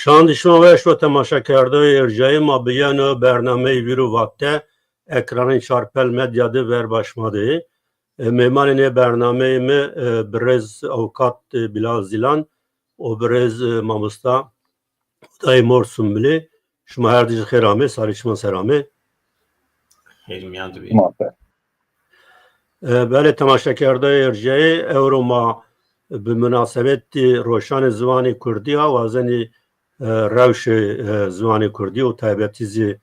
شاندشما و شو تماشا کرده ارجای ما بیان برنامه ویرو وقته اکران چارپل مدیا ده ور باشماده میمان برنامه می برز اوقات بلا زیلان و برز مامستا دای مور سنبلی شما هر دیز خیرامه سالی شما سرامه خیلی میاد بی بله تماشا کرده ارجای اورو ما به مناسبت روشان زبان کردی ها و ازنی روش زبان کردی و تایبەتیزی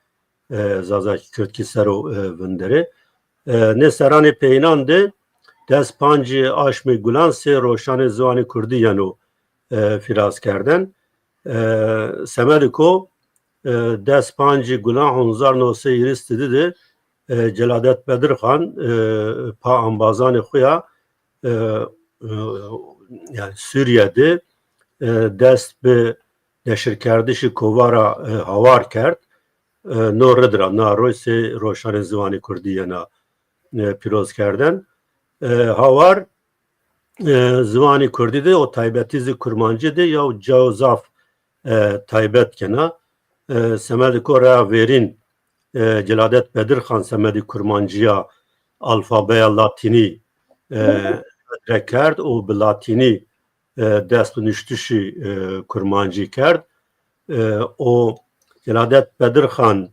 زازاکی کرد کی سر و وندره نه سران پینان ده دست پنج آشمی گلان سه روشان زبان کردی یانو فراز کردن سمدکو دست پنج گلان هنزار نوسه ایرست دیده جلادت بدرخان پا انبازان خویا yani Suriye'de dest به نشر کردش کووارا هوار کرد نوردرا نارویس روشان زبان کردی نا پیروز کردن هوار زبان کردی ده و تایبەتیز کرمانجی ده یا جوزاف تایبەت کنا سمد کورا ورین جلادت بدر خان سمد کرمانجیا الفابه لاتینی کرد و به لاتینی دست نشتشی کرمانجی کرد و جلادت بدر خان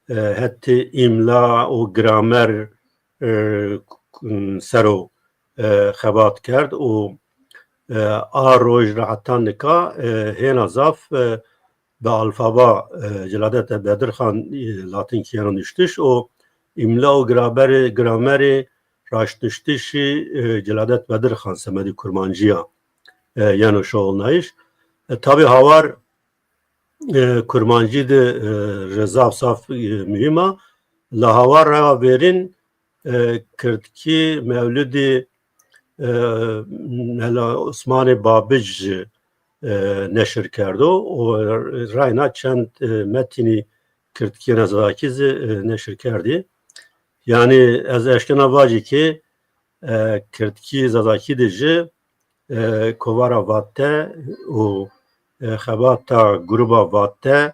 حتی املا و گرامر سرو خبات کرد و آروج راحتان نکا هین ازاف به الفابا جلادت بدر خان لاتین کیانو نشتش و املا و گرامر راشتشتشی جلادت بدر خان سمدی کرمانجیا یعنی شغل نایش tabi havar kurmancı de reza saf mühima la havar ra verin kırtki mevlidi nela Osmani Babic neşir kerdo o rayna çend metini kırtki nezakiz neşir kerdi yani az eşkena vacı ki kırtki zazaki deji کوارا واته و خباتا گروبا واته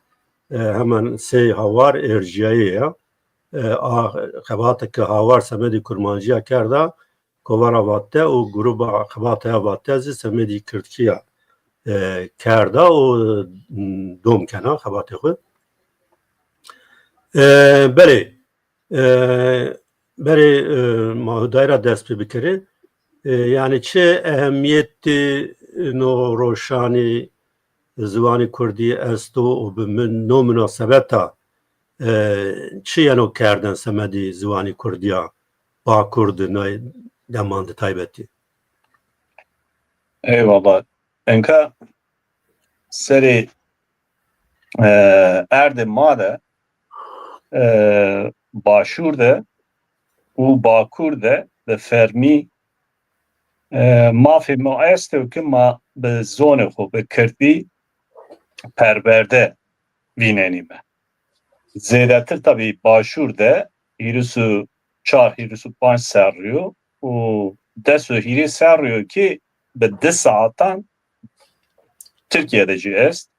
همان سه هوار ارجیایه خباتا که هوار سمدی کرمانجیا کرده کوارا واته و گروبا خباتا واته زی سمدی کردکیا کرده و دوم کنه خباتا خود بله ماهدایره دست بکره yani çe ehemmiyeti no roşani zivani Kurdî est û bi no münasebeta çi yeno kerden semedî zivani Kurdiya Bakur di deman di taybetî. Eyvallah. Enka serê erdê made başûr de û Bakur de bi fermî مافی ما است و که ما به زون خوب به کردی پرورده ویننیمه زیادتر tabi başurda hirisu 4 hirisu 5 seriyor و desu hiri seriyor ki به 2 saatten Türkiye'de jest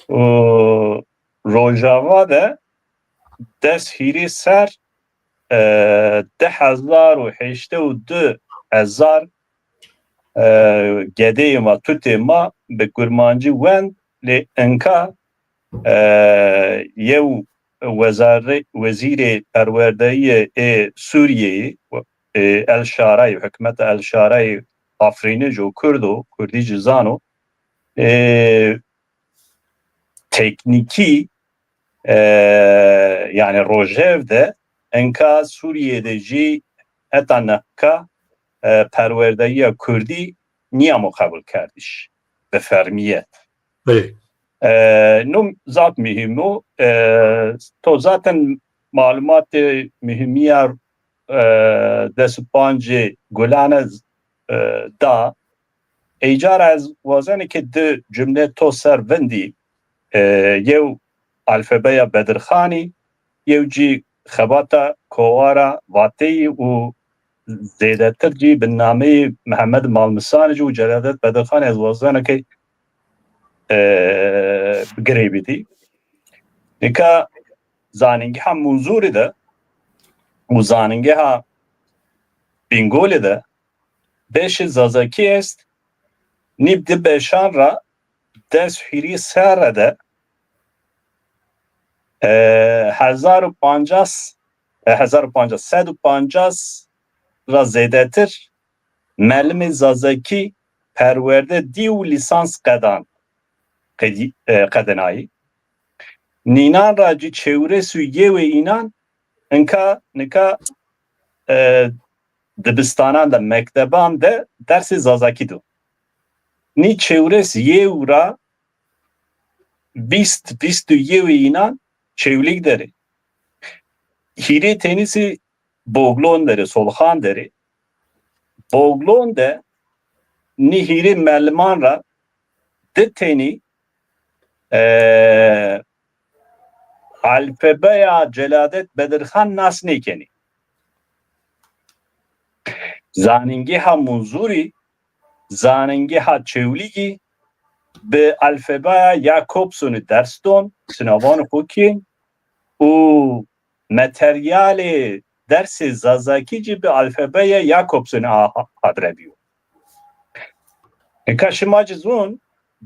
و Rojava da des hiri ser 10,082 گده ما توت ما به کرمانجی ون لی انکا یو وزیر پروردهی سوریه الشارعی حکمت الشارعی آفرینه جو کردی جزانو تکنیکی yani Rojev de enka Suriye'de jî heta neka perwerdeyiya Kurdî niya mukabul kardiş be fermiyet. بله Num zat mühim to zaten malumat mühimiya despancı Gulane da ایجار از وازنی که دو جمله تو سر وندی یو الفبای بدرخانی یو جی خباتا کوارا واتی و زیده تر جی به نامه محمد مالمسان جو جلالت بدرخانی از وازنی که گریبی دی نکا زانینگی ها منظوری ده و زانینگی ها بینگولی ده beş zazaki است نیب دی بشان را دست هیری سر ده 1550 را زیده تر معلم زازکی پرورده دیو لیسانس قدنایی نینان را جی چوره سویه و اینان انکا نکا دبستانان ده مکتبان ده درس زازکی دو نی چورس یه را 20 یه اینا چولیک داره هیره تنیسی بوگلون داره سلخان داره بوگلون ده نی هیره ملمان را ده تنی الفبایا جلادت بدرخان ناس نیکنی زانینگی ها منظوری زانینگی ها چولیگی به الفبای یاکوبسون درستون سنوان خوکین و متریال درس زازاکی جی به الفبای یاکوبسون آدربیو کشماج زون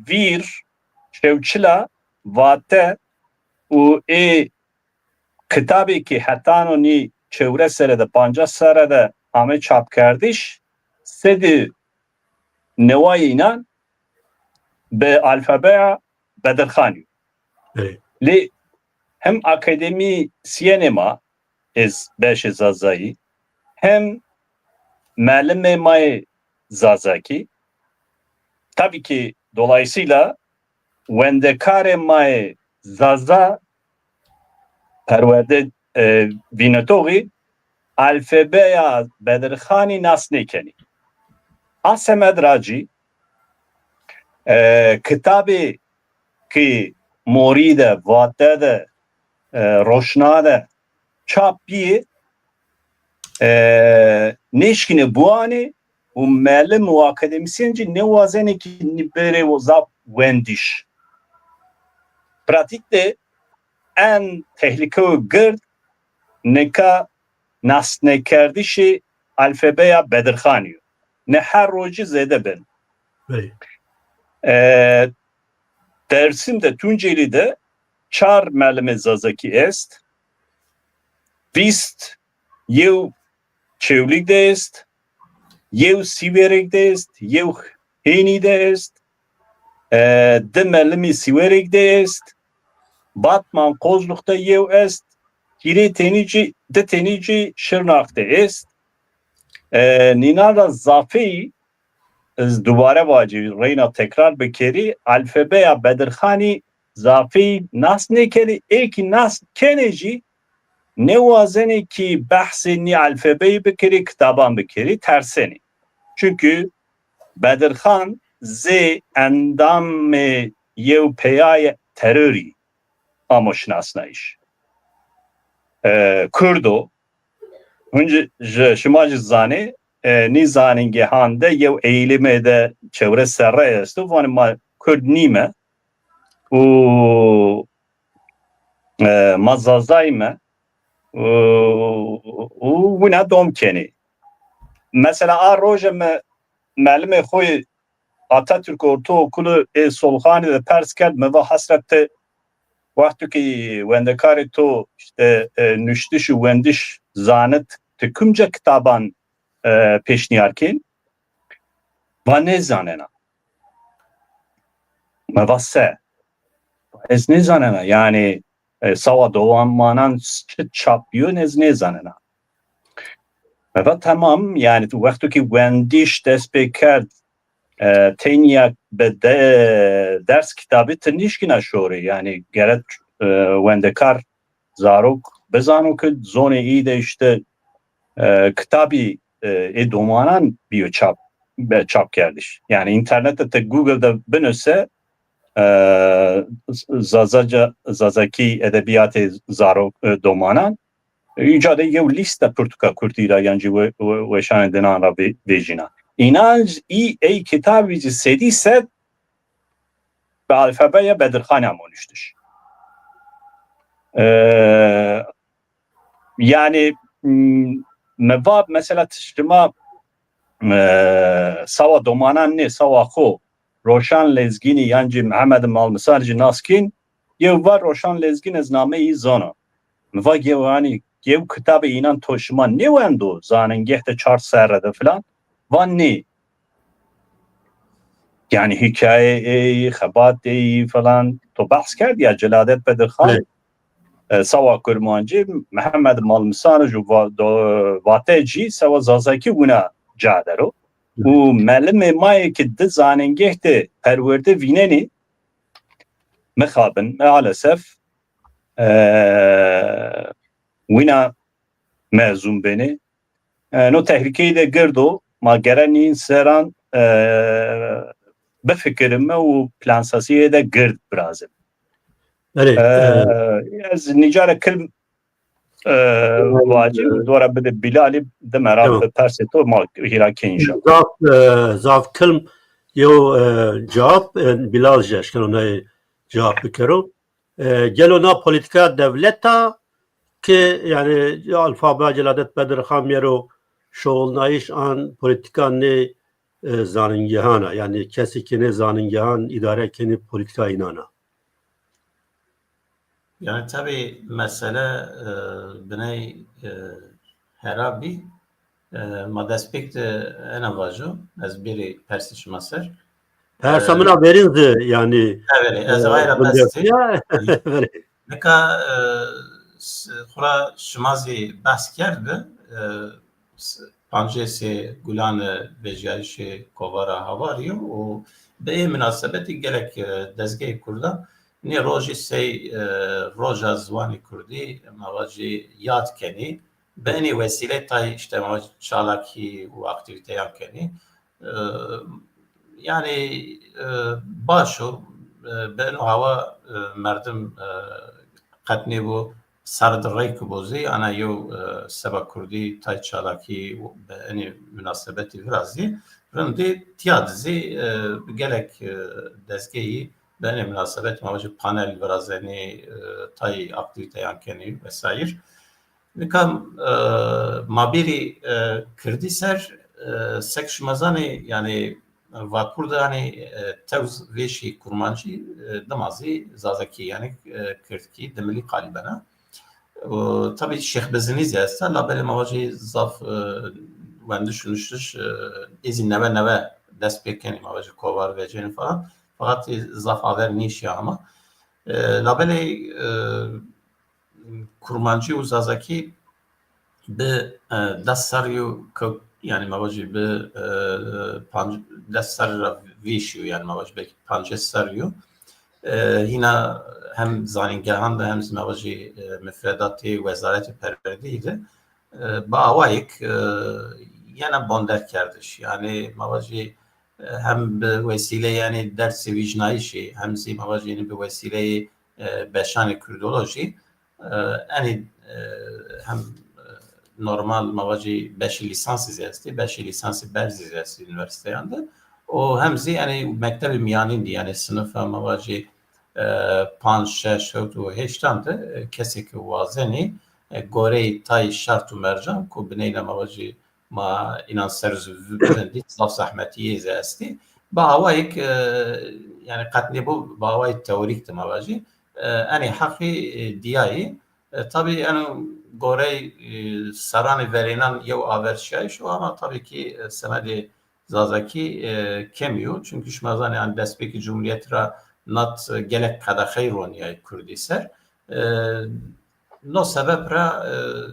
ویر شوچلا واته و کتابی که حتانو نی چوره سره ده 50 سره ده همه چاپ کردیش سد نوای اینان به الفبای بدرخانی لی هم اکادمی سینما از beş زازایی hem معلم مای زازاکی tabii ki dolayısıyla wendekar may zaza perverde vinatoği alfabeya bedrkhani nas nekeni Asemed Raci kitabı ki moride vatede roşnade çapi neşkine buani و معلم و اکادمیسین جی نوازنه که نبره و زاب وندیش پراتیک ده ان تهلیکه و گرد نکا نسنه کردیش الفبایا بدرخانیو نه هر روزی زده بن درسیم ده Tunceli de çar معلم زازاکی است 20 یو چولیک ده است یو سیوریک ده است یو هینی ده است ده معلمی سیوریک ده است باتمان قوزلوخته یو است گیری تنیجی شرناخته است نینا را زافی از دوباره واجی رینا تکرار بکری الفبایا بدرخانی زافی ناس نکری ایکی ناس کنجی نوازنی ki bahsini alfabeyi bikiri kitaban bikiri terseni. Çünkü Bedirhan z endam yev peyay teröri amoşnasna iş. Kurdo önce şimacı zani nizanin gehande yev eğilime de çevre serre estu vani ma Kurd nime u mazazayme و نه دوم کنی مثلا روزه معلم خوی آتاتürk ortaokulu Solhani'de de pers کرد و حسرت وقتی که وندکاری تو işte nüştiş و wendiş zanet tükümce kitaban peşniyarkin و ne zanena مباسه ez ne zanena yani سوا دوامانان çapıyor ne zanena. Ve tamam yani tu vakti ki wendiş dest bekerd teniyak be ders kitabı tnişkina şori yani gerek wendekar zarok bezano ki zone iyi de işte kitabı domanan bir çap kerdiş. Yani internette te Google'da benöse Zazaki edebiyatı zarok domanan icadı yev liste Portuka kurtira yancı ve şan denan ra vejina. İnanç ey kitabı sedise be alfabeye Bedirxan amonuştuş. Yani mevab mesela tışrıma sava domanan ne sava xo روشن لزگینی یعنی محمد مالمسار جناسکین یه وار روشن لزگین از نامه ای زانا مفا گیوانی گیو کتاب اینان توشمان نیوندو زاننگه ده 4 سرده falan وان نی yani hikaye خباتی falan تو بحث کرد یا جلادت بدرخان سوا کرمانجی محمد مالمسار جو واتجی سوا زازاکی بونا جادرو و معلم مایه که ده زاننگه ده پرورده ویننی مخابن maalesef وینا mezun beni no tehlikeyi de girdo ma gereni seran بفکرمه و پلانساسیه ده گرد برازم از نجار کلم واجب دورا بده بلالی ده مرام پرسه تو ما هیراکی انشا زاف کلم یو جواب بلال جاش کنو نه جواب بکرو گلو نا پولیتیکا devleta که yani alfabe Celadet Bedirxan mero şoğulnayış an politika ne zaningehana yani kesikine zaningehan idare keni politika inana. Yani tabii mesele bine herabi ma despekt ena vajo az biri persiş maser. Persamına verinzi yani. Evet, az gayra basti. Neka xura şmazi bas kerdi. Pancesi gulan vejayişi kovara havariyo o be münasebeti gerek dezgeh kurda ne roji sey roja zvani kurdi mavaji yad keni beni vesile tay işte mavaji çalaki o aktivite yakeni yani başo ben hava merdim katni bu سردرای کبوزی انا یو سبا کردی تای چالاکی به اینی مناسبتی ورازی رندی تیادزی گلک دزگی به اینی مناسبت مواجه پانل ورازنی تای اکتیویته یانکنی vesaire. Nikam mabiri kırdi ser sekşmazani yani vakurda hani tevz veşi kurmancı damazi zazaki yani kırtki demeli kalibana. Tabii Şeyh Beziniz yazsa labeli mavaji zaf ben düşünmüştür izinleme neve dest bekeni mavaji kovar vereceğini falan fakat zaf haber niş ya ama labeli kurmancı uzazaki be dest sarıyor yani mavaji be dest sarıyor vişiyor yani mavaji belki pances sarıyor yine hem zaningehand da hem mavaji müfredatı vezareti perverdiydi. Bağvayık yine bonder kerdiş. Yani mavaji hem bir vesile yani dersi vicnayişi hem mavaji bir vesile beşani kürdoloji yani hem normal mavaji beşi lisans izlesti, beşi lisansı berz izlesti üniversiteyende. O hem yani mektebi miyanindi yani sınıfa mavaji 5 6 7 و 8 کسی که وازنی گوره تای شرط و مرجان کو بنینا مواجی ما اینان سرز بندی صاف زحمتیه زاستی با هوایک yani قطنی bu با هوای تئوریک مواجی ani حقی دیایی tabii yani gore sarani verilen yev aversiyay şu ama tabii ki semedi zazaki kemiyor çünkü şmazan yani despeki cumhuriyet ra nat gelek kada xeyroniye Kürdiser no sebep ra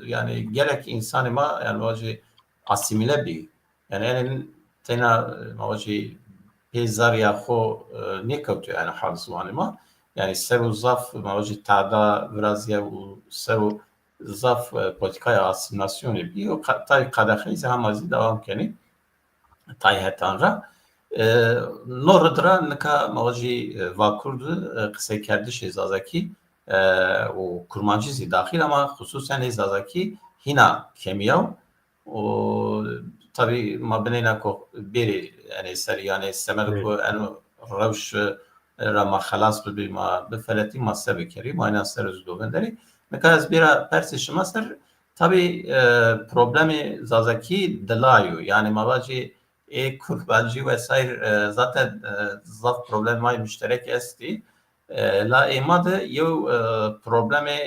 yani gerek insanı ma yani mavaji asimile bi yani en tena mavaji pezarya xo ne kavtu yani hal zvanı ma yani seru zaf mavaji tada vrazya u seru zaf politikaya asimilasyonu bi o tay kadaxiz hamazi devam keni tay hetanra Noradra neka mavaji vakurdu kısa kerdiş ezazaki o kurmancı dahil ama hususen ezazaki hina kemiyav o tabi mabneyna ko biri yani ser yani semer ko en ravş rama khalas bi ma bi felati ma sebekeri ma ina ser zdovenderi mekaz bira persiş maser tabi problemi zazaki delayu yani mavaji kurbancı vesaire zaten zaf problemay müşterek esti la emade yo probleme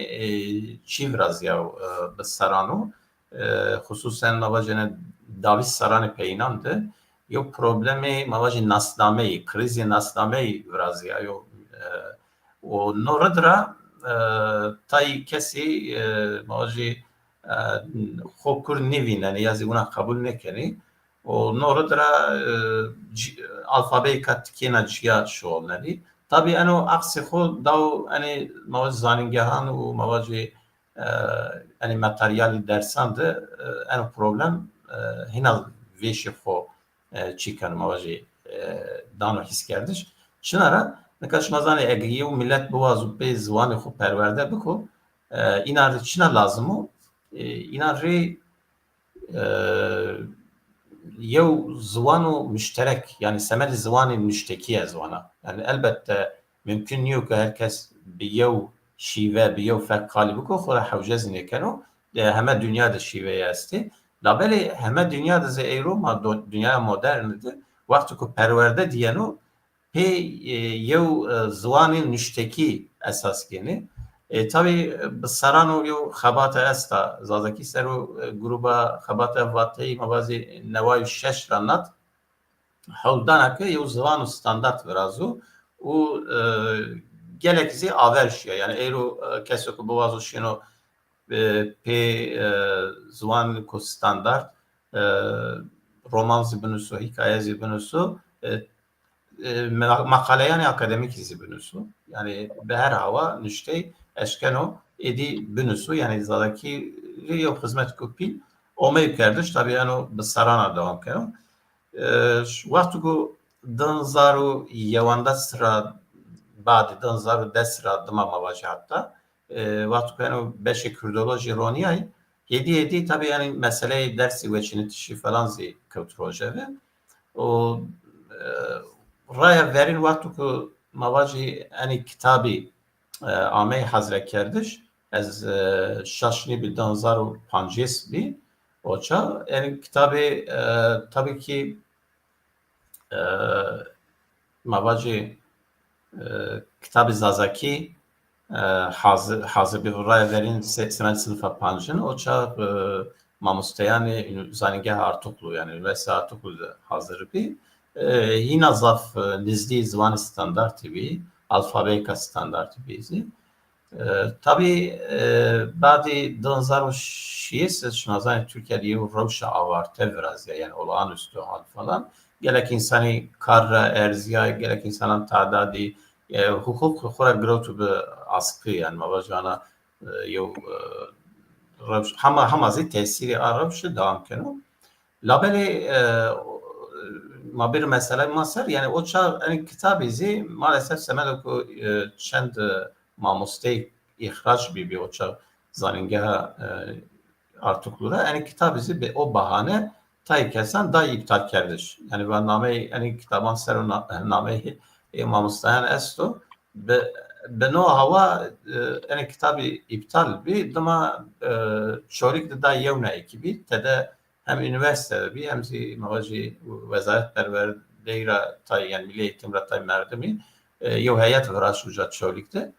çivraz ya besaranu hususen mavajene davis saranı peynandı yo problemi mavajin nasnameyi krizi nasnameyi biraz ya yo o noradra tay kesi mavaji xokur nevinen yazı buna kabul nekeni o noradra alfabeyi katkena ciya şoğulları tabii yani o aksi xo dav hani mavaz zanıngahan o mavacı yani materyali dersandı yani problem hinal veşi xo çıkan mavacı dano his kerdiş çınara nekaş mazani egiye o millet bu vazu pe zvanı xo perverde biko inar çına lazım o inarı yev zvanı müşterek yani semel zvanı müştekiye zvana yani elbette mümkün yok ki herkes bir yev şive bir yev fekkali biko xora havcez nekeno heme dünyada şiveye esti labeli heme dünyada ze euro dünya modernidir vakti ku perverde diyenu pe yev zvanı müşteki esas geni tabi sarano yo xabata esta zazaki seru gruba xabata vatay mabazi nevay şeş ranat havdanake yo zvan standart verazu u gerekzi averşya yani euro kesok bu vazo şino pe zvan ko standart roman zibunusu hikaye zibunusu makale yani akademik zibunusu yani be her hava nüştey eşkeno edi bünusu yani zadaki yok hizmet kupil olmayı kerdiş tabii yani o sarana devam keno vakti ku danzaru yavanda sıra badi danzaru desra dıma mavaji hatta vakti ku yani beşi kürdoloji roniyay yedi tabii yani meseleyi dersi ve çinitişi falan zi kavtrojeve o raya verin vakti ku mavaji yani kitabı Amey Hazret kerdiş ez şaşni bir danzaru panjes bi oça yani kitabı tabii ki mavaji kitabı zazaki hazır bir raya verin semen sınıfa panjin oça mamusteyani zanige artuklu yani üniversite artuklu hazır bir yine zaf nizli zvan standartı bir alfabeka standartı bizi. Tabii bazı danzar şeyse şunazan Türkiye'de有روش avarte biraz yani olağanüstü hal falan. Gerek insani karra erziya gerek insanın tadadi hukuk xora grotu be askı yani mavajana yo hamazi tesiri arabşı devam keno. Labeli ma bir mesele masar yani o çağ yani kitabı maalesef semedoku çend mamustey ihraç bir o çağ zanıngaha artuklara yani kitabı be o bahane tay kesen day iptal kerdiş yani ben nameyi yani kitaban seru nameyi mamustayan esto be no hava yani kitabı iptal bir dama çorik de day yevne ekibi tede hem üniversitede bir hem mavaji vezaret perver deyra tay yani milli eğitim ratay merdemi yo heyet veraş ucat çolikte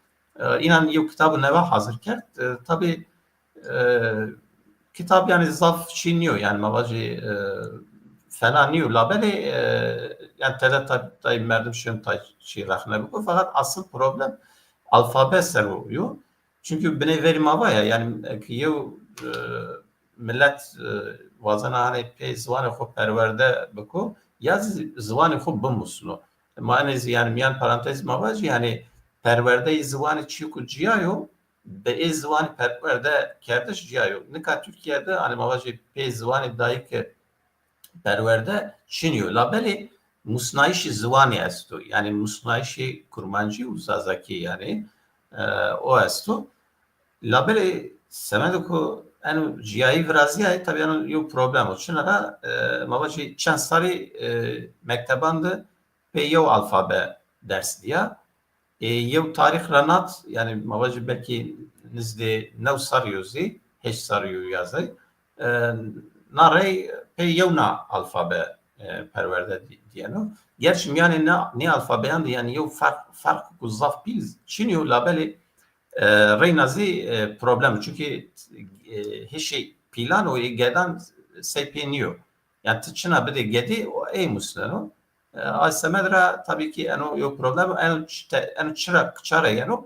inan yo kitabı neva hazır kert tabi kitap yani zaf çiniyor yani mavaji fena niyo labeli yani tede tay merdim şun tay şirahne bu fakat asıl problem alfabe seruyor çünkü bine verim avaya yani ki yev millet vazana hani pe zvanı xo perverde biko yaz zvanı xo bimuslu mani yani miyan parantez mavacı yani perverde zvanı çiku ciyayo be zvanı perverde kerdeş ciyayo nika Türkiye'de hani mavacı pe zvanı dayık perverde çiniyor labeli musnayişi zvanı esto yani musnayişi kurmancı uzazaki yani o esto labeli semedo ko eno ciyayı vraziyayı tabii eno yo problem o çınara mavaci çen sari mektebandı pe yo alfabe ders diye yo tarih ranat yani mavaci belki nizde nev sarıyorzi hiç sarıyor yazı narey pe yo na alfabe perverde diyeno gerçi yani ne alfabeyandı yani yo fark kuzaf bil çiniyor labeli Reynazi problem çünkü hiç şey plan o geden sepeniyor. Yani tıçına bir de gedi o ey musleno. Asemedra tabii ki eno yok problem eno çıra yani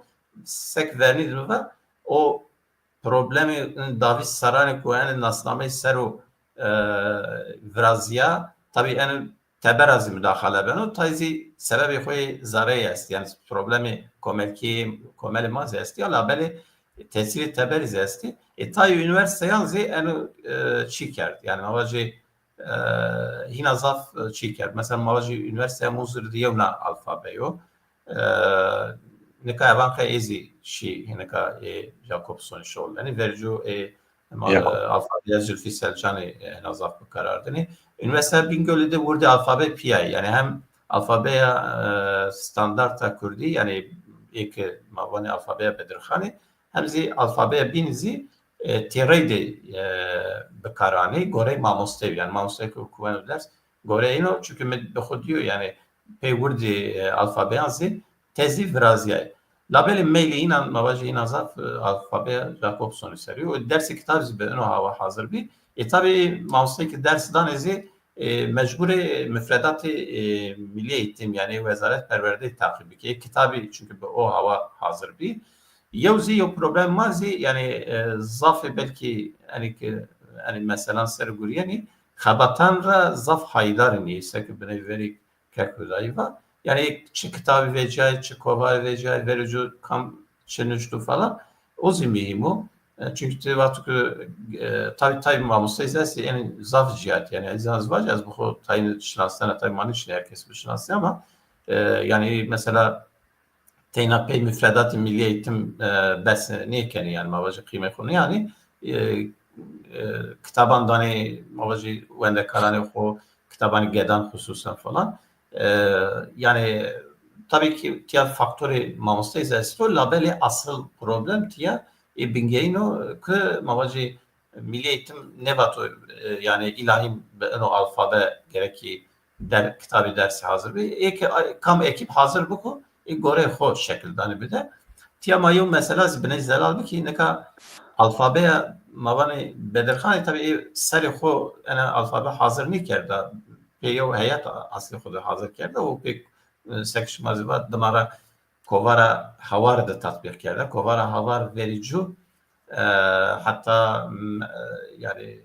sek verni ve o problemi David Sarani ko yani nasname seru vrazia tabii eno تبرز مداخله بنو تایزی سبب خوی زاره است یعنی پروبلم کمل ما است یا لابل تاثیر تبرز است تای üniversite yalnız enu çi کرد yani mavaji hina zaf çi کرد mesela mavaji üniversite muzur diye na alfabeyo neka banka ezi şi neka Jacobson şol yani vercu alfabe Zülfü Selçani nazaf bu karardını üniversite Bingöl'de burada alfabe PI yani hem alfabe standarta kurdi yani ilk mavani alfabe bedirkhani hem zi alfabe binzi tireydi bekarani gore mamostev yani mamostev kuvan ders gore ino çünkü med diyor yani peyvurdi alfabe zi tezi vraziyay labeli maili inan mavaji inazaf alfabe Jacobson seriyor dersi kitabı be no hava hazır bir tabi mamostev ders danezi mecbur müfredat milli eğitim yani vezaret perverde takibi ki kitabı çünkü o hava hazır bir yevzi o problem mazi yani zaf belki yani mesela serguriyeni xabatan ra zaf haydar neyse ki beni veri kalkulayva yani çi kitabı vecay çi kova vecay verici kam çenüştü falan o zimihimo çünkü tabii mamustayız yani zaf cihat yani azaz var ya bu tayin şinasına tabii maniş herkes bir şinası ama yani mesela teynapey müfredat-ı milli eğitim bes neyken yani mavacı kıymet konu yani kitaban dani mavacı vende karane o kitaban gedan hususen falan yani tabii ki diğer faktörü mamustayız labeli asıl problem diye bingeyno ki mavacı milli eğitim nevato yani ilahim o alfabe gereki kitabı dersi hazır bir kam ekip hazır bu ko gore hoş şekilde hani bir de tiyamayım mesela zibne zelal ki neka alfabe mavani bedirkhani tabii seri ho yani alfabe hazır mı kerda peyo hayat asli xudu hazır kerda o pek sekşmazı var damara kovara havar da tatbik kerda kovara havar vericu hatta yani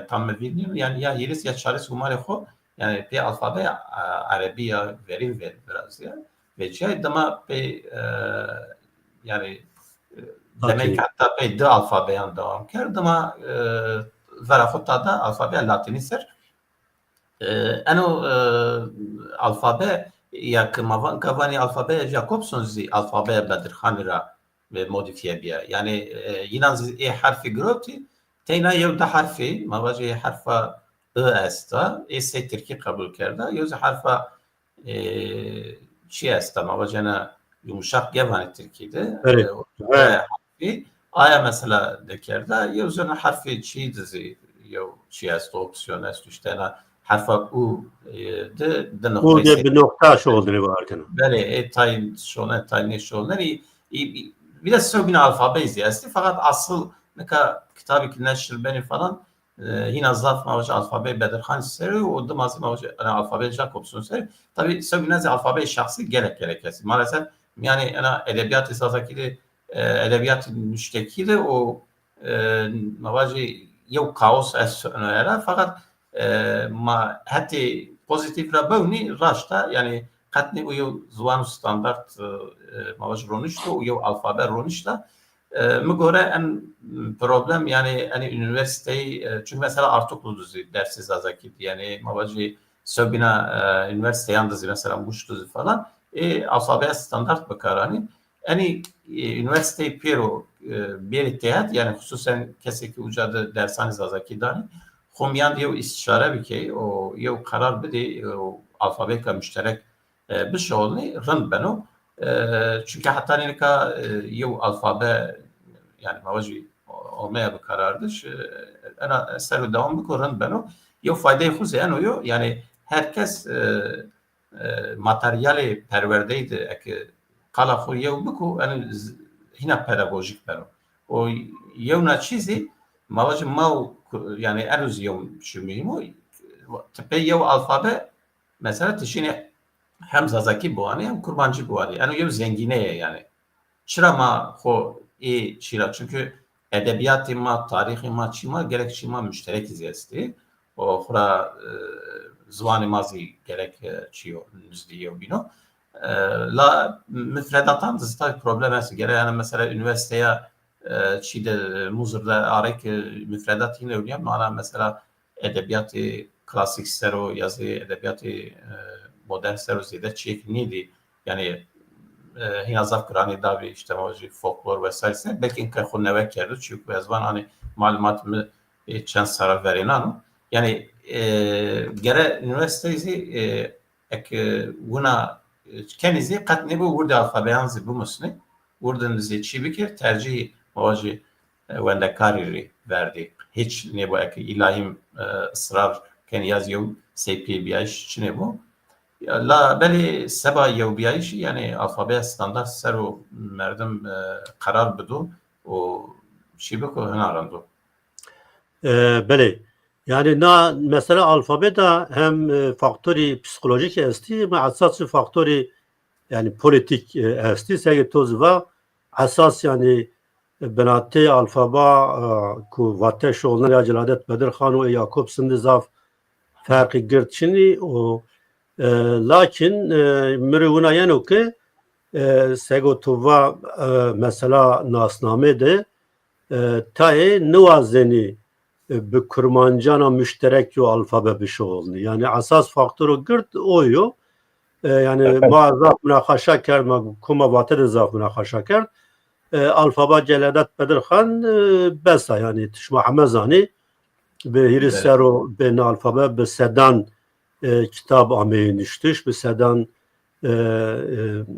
tam bilmiyorum yani ya yeris ya çaresi umare xo yani pe alfabe Arabiya verim biraz ya ve şey dama pe yani demek hatta pe de alfabeyan devam kerd ama verafutta da alfabe latini ser eno alfabe ya kavani alfabe Jacobson zi alfabe Bedirkhanira ve modifiye bir yani yine harfi groti teyna yev da harfi mavaji harfa استا ایسه ترکی قبول کرده یوز حرف چی است ما وجنا yumuşak gevani Türkiye'de aya mesela dekerde yozuna harfi çi dizi yo çi است opsiyon است işte harfa u de noktası bir nokta şu olduğunu varken böyle tayin şuna tayin şuna bir de söbine alfabe ist fakat asıl ne kadar kitabı ki neşr beni falan yine zaf mavacı alfabe Bedirkhan seri o da mazı mavacı alfabe Jacobson seri tabi söbinez alfabe şahsi gerekesi maalesef yani ana edebiyat esasaki de edebiyat müşteki de o mavaji yev kaos es fakat ma hati pozitif rabuni raşta yani katni o yev zuan standart mavaji ronişta o yev alfabe ronişta mugore en problem yani hani üniversiteyi çünkü mesela Artuklu düzü dersiz azaki yani mavaji söbina üniversite yandızı mesela buş düzü falan alfabe standart bakarani yani üniversite piro bir ittihat yani hususen keseki ucadı dershaniz azaki dani Humyan yev istişare bir key o yev karar bidi o alfabeka müşterek bir şey oldu rın beno çünkü hatta nika yev alfabe yani mavaji olmaya bir karardır. Ana ser devam bikoran beno yev faydayı huze enoyo yani herkes materyali perverdeydi eki kala xo yew biko yani hina pedagojik beno o yew na çizi mavaji mav yani eruz yew şumimo tepe yew alfabe mesela tişini hem zazaki bu ani hem kurbancı bu ani yani yew zengineye yani çırama xo çira çünkü edebiyatı ma tarihi ma çima gerek çima müşterek izlesti o xura زوان مازی gerek çiyo nüzdiyo bino la müfredatan zıta problem es gerek yani mesela üniversiteye çide muzurda arek müfredat yine öyle ama mesela edebiyatı klasik sero yazı edebiyatı modern sero zede çek neydi yani hiyazaf kırani da bir işte moji folklor vesaire belki in kayxu neve kerdi çünkü ezvan hani malumatımı çen sarar verinan yani gere üniversitesi buna kendisi katne bu burada alfabeyanızı bu musni buradan bize çi bikir tercih mavaji wende kariri verdi hiç ne bu ilahim ısrar ken yazıyor CPBIş çine bu la beli seba yevbiyayış yani alfabe standart seru merdim karar budu o şibiko hanarandu beli yani na mesela alfabe da hem faktörü psikolojik esti ama asası faktörü yani politik esti sege tozva asas yani benate alfaba ku vateş olan ya Celadet Bedir Khan ve Yakup Sindizaf farkı girtçini o lakin miruna yani ki sege tova mesela nasname de tae nuvazeni bi kurmancana müşterek yo alfabe bir şey oldu. Yani asas faktörü girt oyu. Yani ma zaf münakaşa kerd, ma kuma batır zaf münakaşa kerd. Alfabe Celadet Bedir Khan besa yani tişma hamazani be hirisero ben alfabe be sedan kitap ameyin iştiş be sedan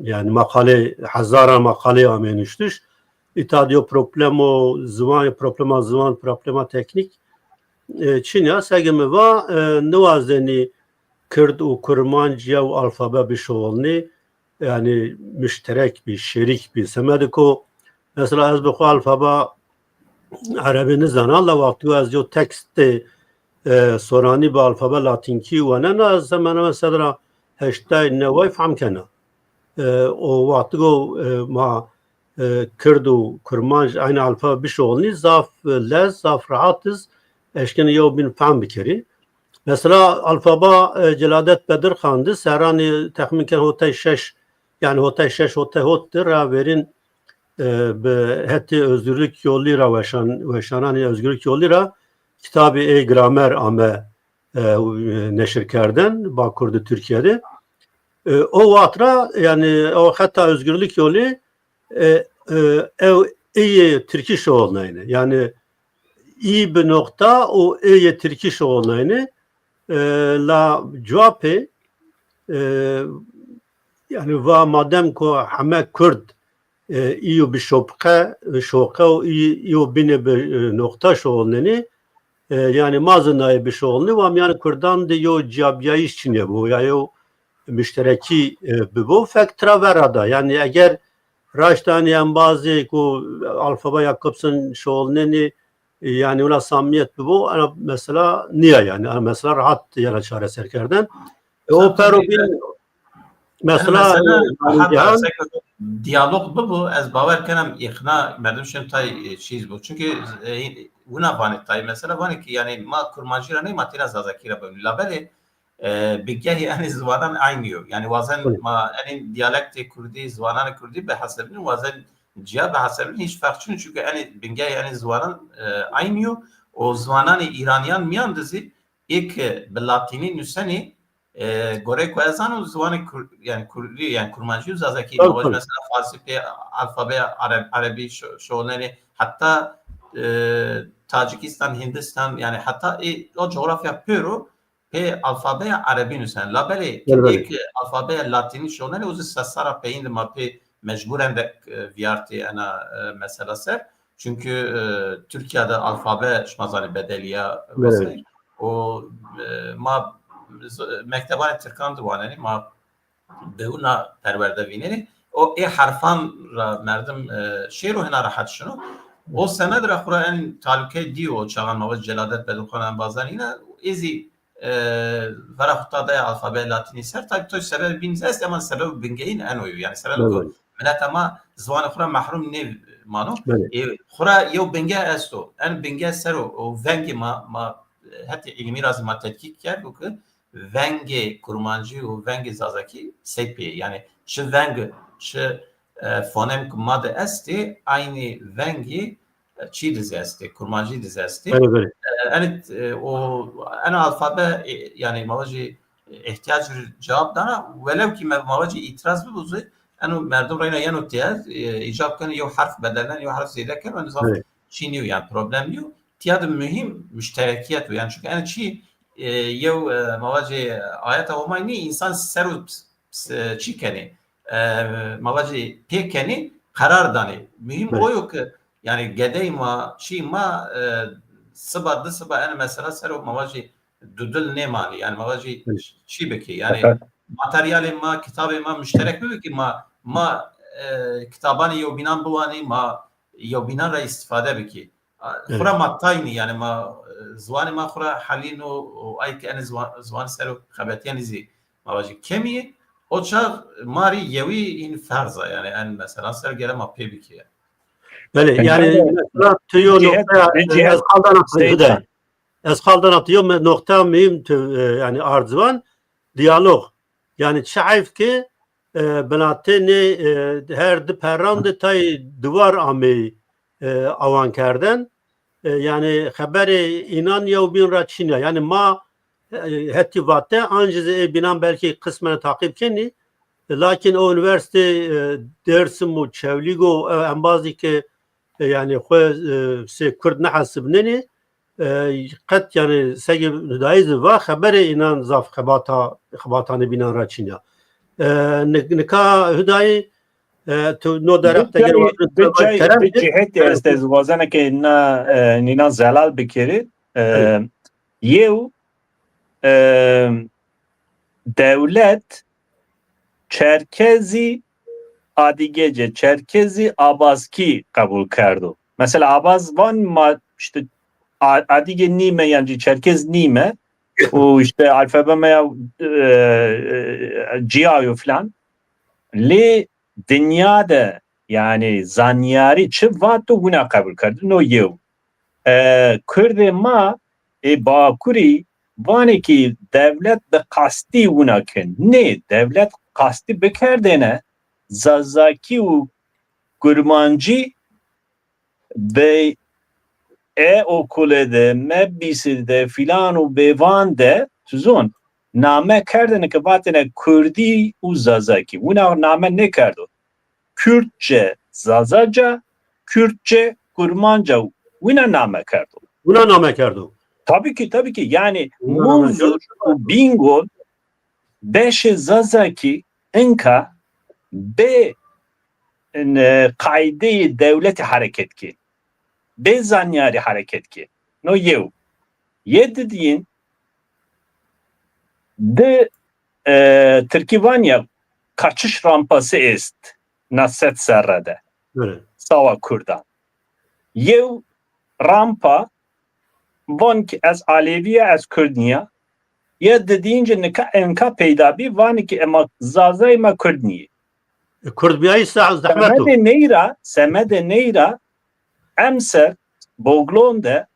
yani makale hazara makale ameyin iştiş. İtadiyo problema teknik Çin'e segimi va nuvazeni Kürt u Kurmanc ya alfabe bir şoğulni yani müşterek bir şerik bir semediko mesela az bu alfabe Arabi nizana vakti az yo tekste sorani bu alfabe Latinki ve ne az zamana mesela heştay ne vay fam kana o vakti ma Kürt u Kurmanc aynı alfabe bir şoğulni zaf lez zaf rahatız eşkeni yo bin fam bikeri mesela alfaba Celadet Bedir Khan'dı serani tahminken hotay şeş yani hotay şeş hotay hottir verin heti özgürlük yoluyla veşanani özgürlük yoluyla kitabı gramer ame neşir kerden Bakur'da Türkiye'de o vatra yani o hatta özgürlük yolu iyi Türkiş olmayını yani iyi bir nokta o iyi Türkiş olmayını la cevapı yani va madem ko hame Kürt iyi bir şoka iyi bine bir nokta şoğulneni yani mazınayı bir şoğulni ve yani Kürt'dan de yo cevabiyayı için bu ya yo müştereki bu faktra verada yani eğer raştani en bazı ko alfabe Yakup'sun şoğulneni yani ona samimiyet bu ama mesela niye yani mesela rahat yana çare serkerden o perobin Mesela hatta diyalog bu ez bawer kenem ikna merdum şem tay çiz bu çünkü buna vani tay mesela vani ki yani ma kurmancıra ne matina zazakira bu labeli bilgehi yani zvanan aynı yani wazen ma yani diyalekti Kurdi zvanan Kurdi be hasabın wazen ciha be hasabın hiç fark çünkü yani bilgehi yani zvanan aynı o zvanan İraniyan miyan dizi ilk belatini nüseni gore koyazan o zvanı yani Kurdi yani kurmancı zazaki mavac mesela Farsi alfabe Arabi şoğları hatta Tacikistan Hindistan yani hatta o coğrafya yapıyor pe alfabe Arabi nüsen labeli ilk alfabe Latini şoğları o sasara peyin ma pe mecburen de viyarti ana mesela ser çünkü Türkiye'de alfabe şmazani bedeliya vesaire o ma mekteban Türkan divaneni ma beuna perverde vineni o harfan merdum şiru hena rahat şunu o senedir akura en taluke diyor çağan mavac celadet bedukhanan bazan yine izi verahutada ya alfabe latini ser tabi to sebep binzest ama sebep bingeyin en oyu yani sebep millet ama zvan akura mahrum ne mano akura yo binge esto en binge sero o vengi ma hatta ilmi razı ma tetkik ker bu ki vengi kurmancı o vengi zazaki sepi yani şu vengi şu fonem kumade esti aynı vengi çi dizi esti kurmancı dizi esti yani o ana alfabe yani mavacı ihtiyaç cevap dana velev ki mavacı itiraz bu buzu anu merdum rayna yanu tiyaz icab kan yo harf bedelen yo harf ziyade kan ve zaf çiniyor yani problem yok tiyad mühim müşterekiyet yani çünkü yani çi yo mavacı ayet olmayı insan seru çi keni mavacı pekeni karar dani mühim o yok yani gedey ma çi ma sıba yani mesela seru mavacı dudul ne mani yani mavacı çi beki yani materyali ma kitabı ma müşterek mi ki ma kitabani yo binan buani ma yo binan ra istifade beki خورا ماتاینی یعنی ما زوان ما خورا حالین و ای که ان زوان سر خبرتیان زی ما واجی کمیه o çağ mari yevi in farza yani en mesela ser gele ma pebi ki böyle yani mesela tüyo nokta ez kaldan atıyor nokta mühim yani arzvan diyalog yani şaif ki benatene her de perande tay duvar ami avan kerden yani haberi inan ya bin raçina yani ma hetti vatte anjize binan belki kısmen takip keni lakin o üniversite dersim o çevligo en bazı ki yani se kurd ne hasibneni kat yani segi daiz va haberi inan zaf khabata binan raçina nika hüdayi تو نو درخت اگر به جهت استزوازنه که نینا زلال بکری یو devlet Çerkezi Adigece Çerkezi Abazki kabul kardı. Mesela Abaz van işte Adige nime yani Çerkez nime o işte alfabe ya ciayo falan le dünyada yani zanyari çi vato buna kabul kardı no yev Kürde ma Bakuri vane ki devlet de kasti buna ken ne devlet kasti bekerdene zazaki u kurmancı ve okulede mebiside filan u bevan de tuzon name kerdene ki vatene Kurdi u zazaki buna name ne kardı Kürtçe zazaca Kürtçe kurmanca buna name kardı buna name kardı tabii ki yani muzur bingo beşe zazaki enka be kaide devleti hareket ki be zanyari hareket ki no yev dediğin de Türkivanya kaçış rampası est naset serrede sava Kurdan yev rampa von ki az Aleviye az Kurdniya ya dediğince nika enka peyda bir vani ki ama zazay ma Kurd niye? Kurd biyayı zahmetu. Semede neyra emser boglonde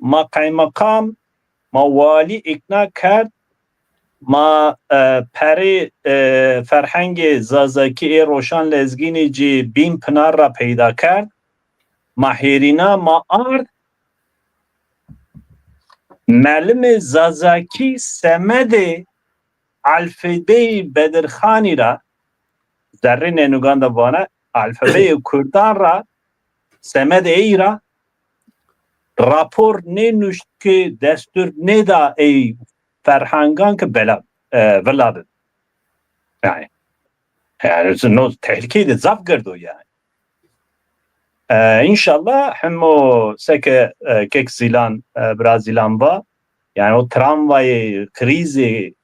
ma kaymakam ma vali ikna kerd ma peri ferhenge zazaki roşan lezginici bin pınar ra peyda kerd ma herina ma ard Melim zazaki semede alfabeyi Bedirxani ra zerrin enuganda bana alfabeyi Kurdan ra semede eyra rapor ne nuşt ki destur ne da ey ferhangan ki veladı. Yani no tehlikeyi de zaf girdi yani. İnşallah hem o seke kek zilan Brazilan va yani o tramvayı krizi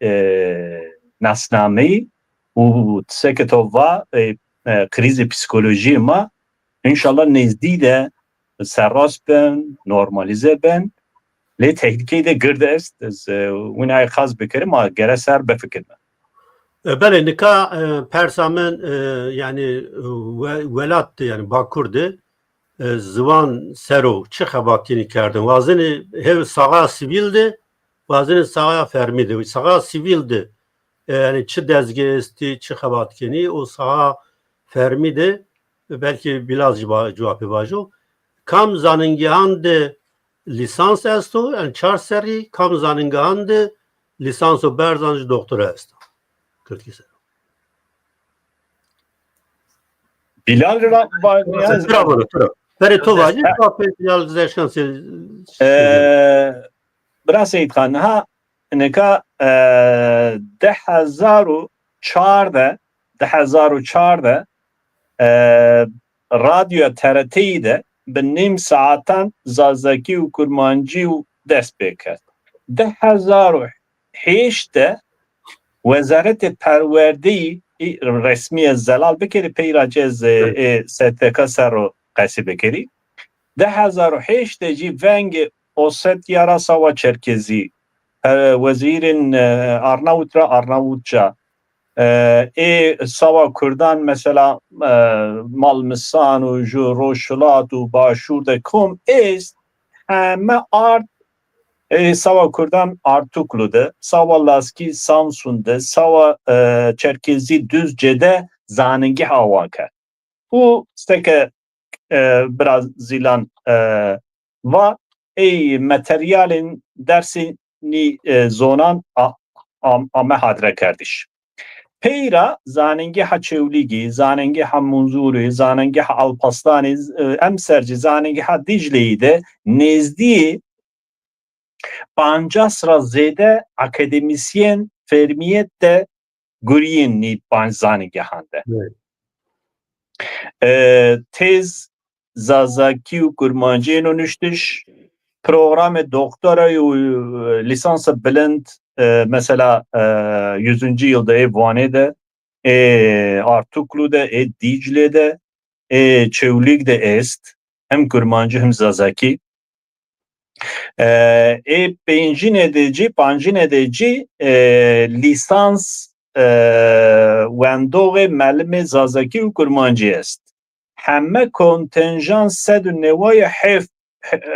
nasnameyi u seke to va krizi psikoloji ma inşallah nezdi de serras ben normalize ben le tehlikeyi de girdi est winay khaz bikerim ama gere ser befikirme. Bele nika persamen yani velattı yani Bakur'du. Zıvan sero çi xebatini kerdin. Vazini hev sağa sivildi, vazini sağa fermidi. Sağa sivildi. Yani çi dezgesti, çi xebatkini o sağa fermidi. Belki biraz cevabı vajo. Kam zanıngihandı lisans esto, yani çar seri kam zanıngihandı lisanso berzancı doktora esto. 42 sene. Bilal Bravo. Peri to vacı, Bilal zerşkan برا سید خان ها نکا 2014 رادیو TRT'yi de benim saatten zazaki u kurmancı u dest bekat. 2008'de Vezaret Perverdeyi resmi zelal bekeri peyracez STK sero qasi bekeri. 2008'de ji vengi Ossetya ra Sava Çerkezi vezirin Arnavutça Sava Kurdan mesela Malmisan u Roşulat u Başur de kom est heme art Sava Kurdan Artuklu'da, Sava Laski Samsun'da, Sava Çerkezi Düzce'de zanıngi havaka. Bu steke biraz zilan va materyalin dersini zonan ame hadre kardeş. Peyra zanıngi ha Çevligi, zanıngi ha Munzuri, zanıngi ha Alpastani, emserci zanıngi ha Dicle'yi de nezdi Pancasra zede akademisyen fermiyet de guriyen ni panzanigahande. Tez zazaki u kurmancı nüştüş programı doktora lisansı bilend mesela 100. yılda Van'de Artuklu'da Dicle'de Çevlik'de est hem kurmancı hem zazaki pancin edici lisans wendoğe melime zazaki u kurmancı est. Hemme kontenjan sedü nevaya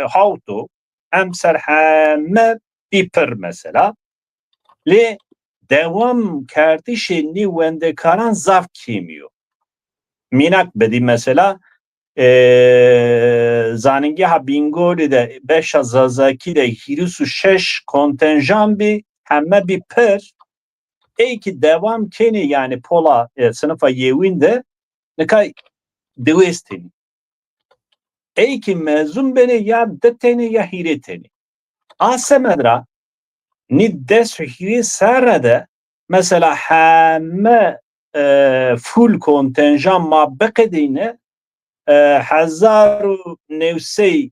havtu emser hemme biper mesela le devam kardeşini wendekaran zaf kimiyor. Minak bedi mesela zanıngi ha Bingöl'ü de 5 zazaki de hirisu 6 kontenjan bir hemme bir per ki devam keni yani pola sınıfa yevinde ne kay devesteni ki mezun beni ya deteni ya hireteni asemedra ni des hiri serede mesela hemme full kontenjan ma bekedine 1900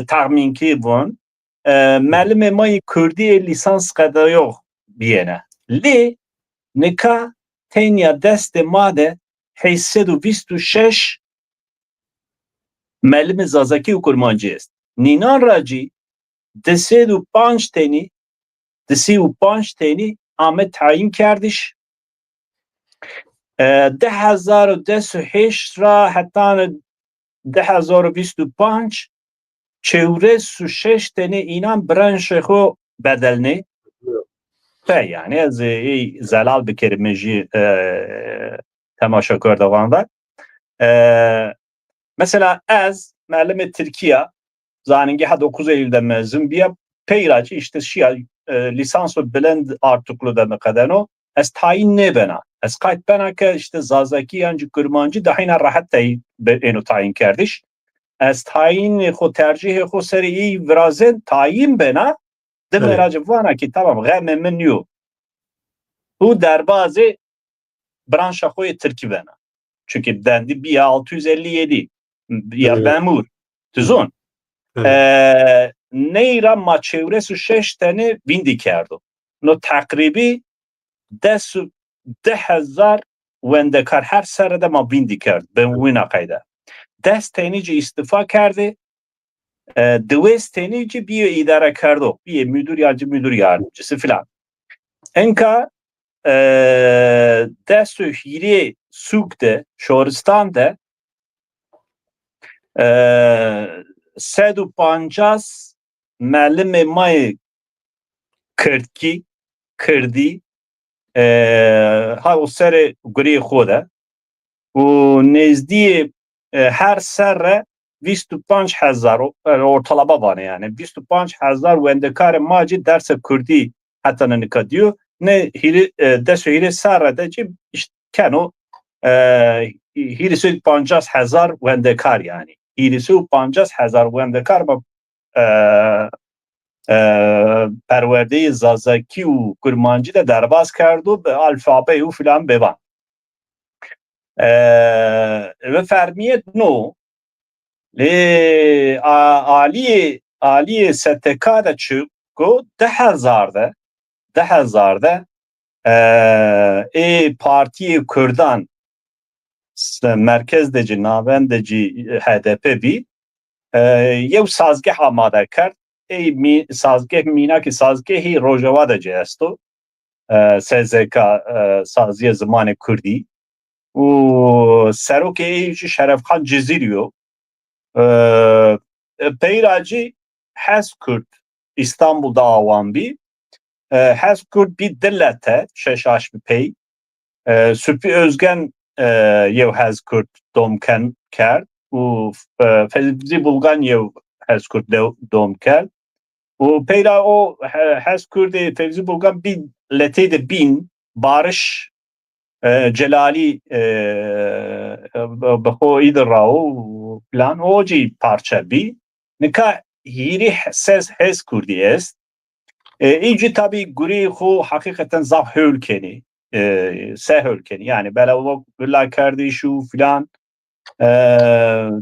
tahmin ki bun melime may Kürdi lisans kadar yok biyene li nika tenya deste made 826 melime zazaki u kurmancı est ninan raci دسی و پانچ تنی آمد تعیین کردش 2018 را حتی 2025 406 تنی اینان برنش خو بدلنی یعنی از زلال بکرمجی تماشا کردوان و مثلا از معلم ترکیه زانینگی ha 9 Eylül'de mezun bir peyracı işte lisans ve blend artikulu demek kadar az tayin ne bana az kayıt bana ki işte zazaki yancı kurmancı daha yine rahat eno tayin kardeş az tayin xo tercih xo seri virazen tayin bana de meracı vana ki tamam gam men yo bu derbazı branşa xo Türkiye bana çünkü dendi bir 657 ya memur tuzun نیرا ما چهره سو 6 تنه ویندی کردو نو تقریبی 10,000 وندکار هر سر ده ما ویندی کرد به وینا قیده 10 تنیجی استفا کرده 200 تنیجی بیو اداره کردو بیو müdür yardımcısı filan enka destu hiri sukte şoristan 150 معلم مای کردی ها و سر گری خوده و نزدی هر سر 25,000 ortalama var yani 25,000 wendekar maci ders Kürdi hatta ne kadıyor ne hiri ders hiri sarada ki işte kano hiri 50,000 wendekar yani hiri 50,000 wendekar ba پرورده زازکی و کرمانجی ده درباز کرد و به الفابه و فلان ببان و فرمیت نو آلی ستکا ده چکو 10,000 ده parti Kürdan merkez deci navend deci HDP bی یو سازگه آماده کرد سازگه مینا که سازگهی روژوا ده جهستو سزکا سازی زمان کردی و سروک ایجی شرف خان جزیریو پیراجی حس کرد İstanbul'da avan bir حس کرد bir dillete şeşaş bir pey süpi özgen yev حس کرد domken کرد و فیزی بولگان یو حس کرد دوم کرد و پیرا او حس کرد فیزی بولگان بی لتید بین بارش جلالی بخو ایدر راو پلان اوجی parça بی نکا هیری حس کردی است ایجی tabi گوری خو حقیقتا زاف هölkeni سه هölkeni yani böyle o gırla kardeşu filan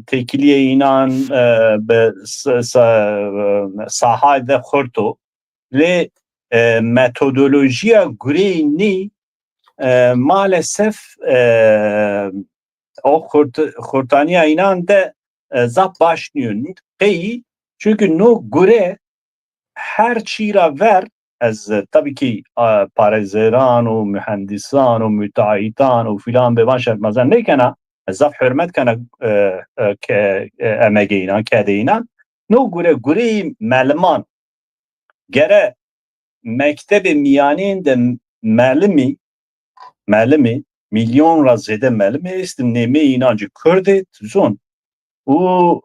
tekiliye inan به sahada خورتو le metodolojiya gureyni maalesef o kurtaniya inan de zap başlıyor. Çünkü no gure her çira ver از tabii ki paralzeran و mühendisan و müteahhitan و filan به باشد مثلا نکنه زف حرمت کنه که امگه اینا کده اینا نو گوره معلمان گره مکتب میانین ده معلمی milyon را زده معلمی است نمی اینانجı کرده تزون او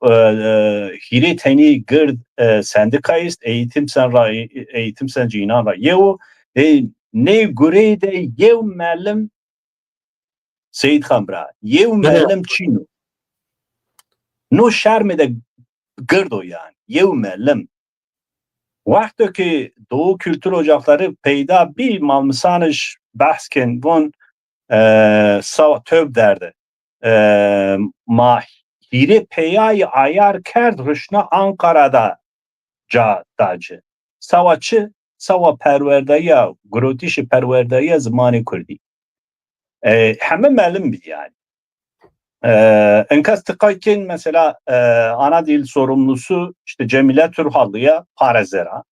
hiri teni gırd sendikayist eğitim sen cinan ra yev ne gure de yev معلم Seyit Khamra yev معلم çino no şerme de gırdo yani yev معلم vakti ki Doğu Kültür Ocakları peyda bir malmısanış bahsken von sava töv derdi hiri peyayı ayar kerd rüşna Ankara'da dacı. Savaçı sava perverdeye, grotişi perverdeye zamanı kurdi. Hemen malum bir yani. Enkaz tıkayken mesela ana dil sorumlusu işte Cemile Turhallı'ya parezera.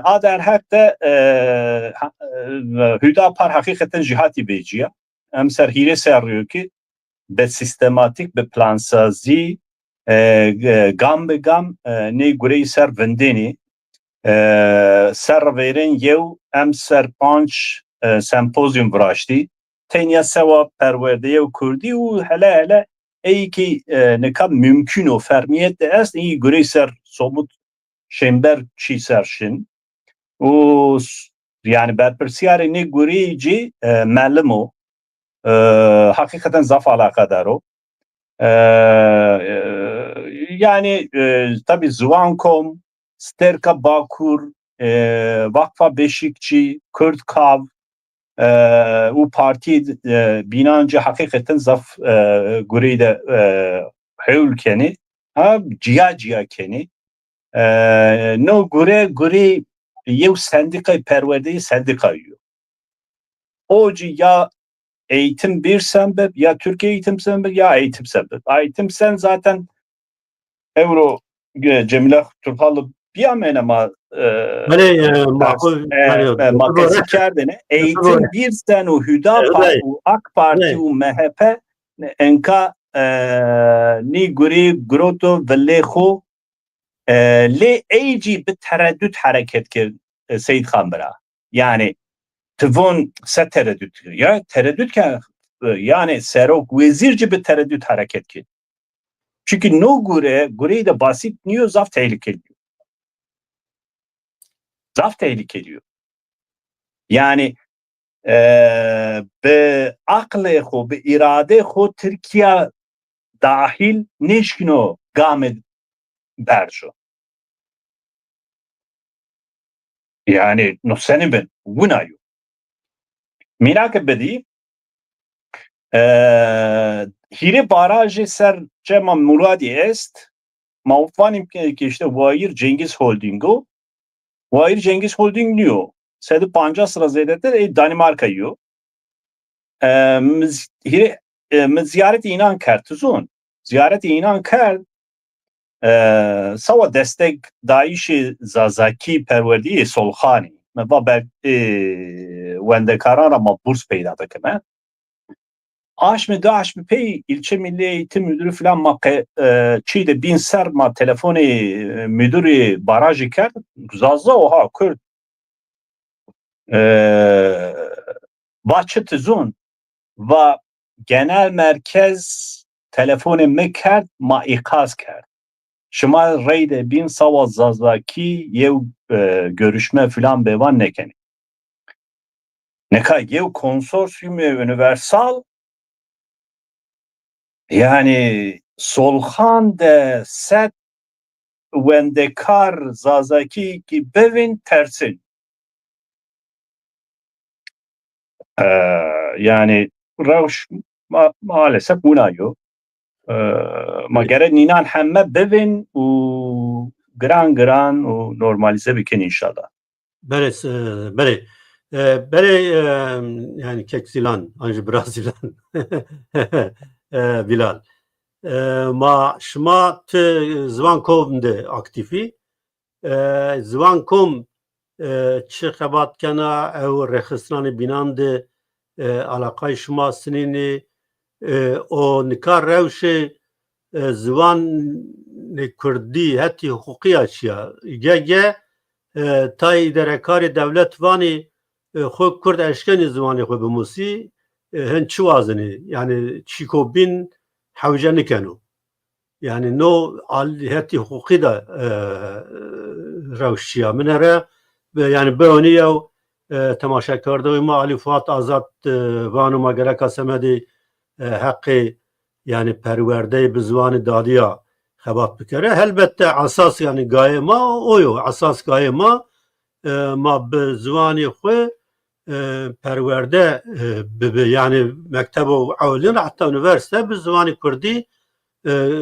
Ader hep de Hüdapar hakikaten cihati beyciye. Emser hile serriyor ki be sistematik be plansazi gam be gam ne gureyi ser vendeni ser verin yev emser panç sempozyum vraşti. Tenya seva perverdeye Kurdi u hele ey ki ne kadar mümkün o fermiyet de est iyi gureyi ser somut şember çi serşin. O yani berpersiyare ne gureyici mellem o. Hakikaten zaf alakadar o. Yani tabii Zvankom, Sterka Bakur, Vakfa Beşikçi, Kürt Kav, o parti binanca hakikaten zaf gureyde hevlkeni, ciya keni. No gure yev sendikayı perverdeyi sendikayı. Oci ya eğitim bir sebep ya Türkiye eğitim sebep ya eğitim sebep. Eğitim sen zaten Euro Cemile Turhallı bir amen ama maddesi kerdene eğitim bir sen o Hüdapar o AK Parti o MHP enka ni guri groto velleho le eyci bir tereddüt hareket ki Seyit Kambra. Yani tıvon se tereddüt ya tereddüt ki yani serok vezirci bir tereddüt hareket ki. Çünkü no gureyi de basit niyo zaf tehlikeli. Zaf tehlikeli. Yani be akle xo, be irade xo Türkiye dahil neşkino gamed berjo. Yani no seni ben gunayo. Minak bedi hiri barajı ser cema muradi est maufanim ki işte Vair Cengiz Holding'u Vair Cengiz Holding diyor. Sedi panca sıra zeydetter Danimarka yiyor. Ziyaret inan kertuzun. Ziyaret inan kert sava destek daişi zazaki perverdiği solhani. Meva bel wende karara ma burs peyda dakime. Aşmi pey ilçe milli eğitim müdürü falan ma çiğde bin ser ma telefoni müdürü barajı kert. Zazza oha Kürt Bahçetizun ve genel merkez telefonu mekerd ma ikaz kerd. Şımal reyde bin sava zazaki yev görüşme filan bevan nekeni. Neka yev konsorsiyum universal yani solhan de set wendekar zazaki ki bevin tersin. Yani Ravş maalesef buna yok. Magere ninan hemme bevin u gran u normalize bikin inşallah. Bere yani Keksilan, anji Brazilan, Bilal. Ma şma Zvankom de aktifi. Zvankom çi xebatkena ev rexistranı binande alakay şma sinini o nikar revşe zvan Kurdi heti hukuki açıya. Gege tay derekari devlet vani xo Kurd eşkeni zvanı xo bimusi hen çuvazını yani çikobin havca nikenu. Yani no heti hukuki da revşiya. Minere yani böyle ya temaşa kardı ma Ali Fuat Azat vanuma gerek asemedi hakkı yani perverde bizvanı dadiya xebat bikere. Elbette asas yani gaye ma oyo asas gaye ma bizvanı xwe perverde yani mektebu avlin hatta üniversite bizvanı Kurdi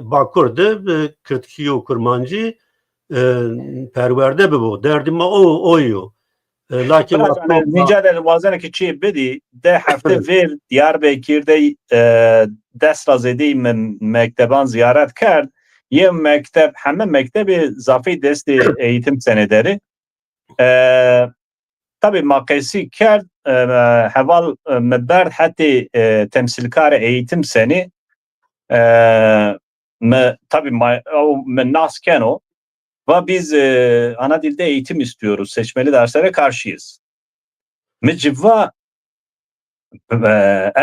Bakur'da Kürtkiyo Kurmancı perverde bu. Derdim oyo. Lakin mücadele bazen ki çi bedi de hafte ver Diyarbakır'da dest razedi mekteban ziyaret kerd. Ye mektep hemen mektebi zafi desti eğitim senederi. Tabii makesi kerd heval meberd hatta temsilkar eğitim seni tabii men nasken o ve biz ana dilde eğitim istiyoruz. Seçmeli derslere karşıyız. Mecivva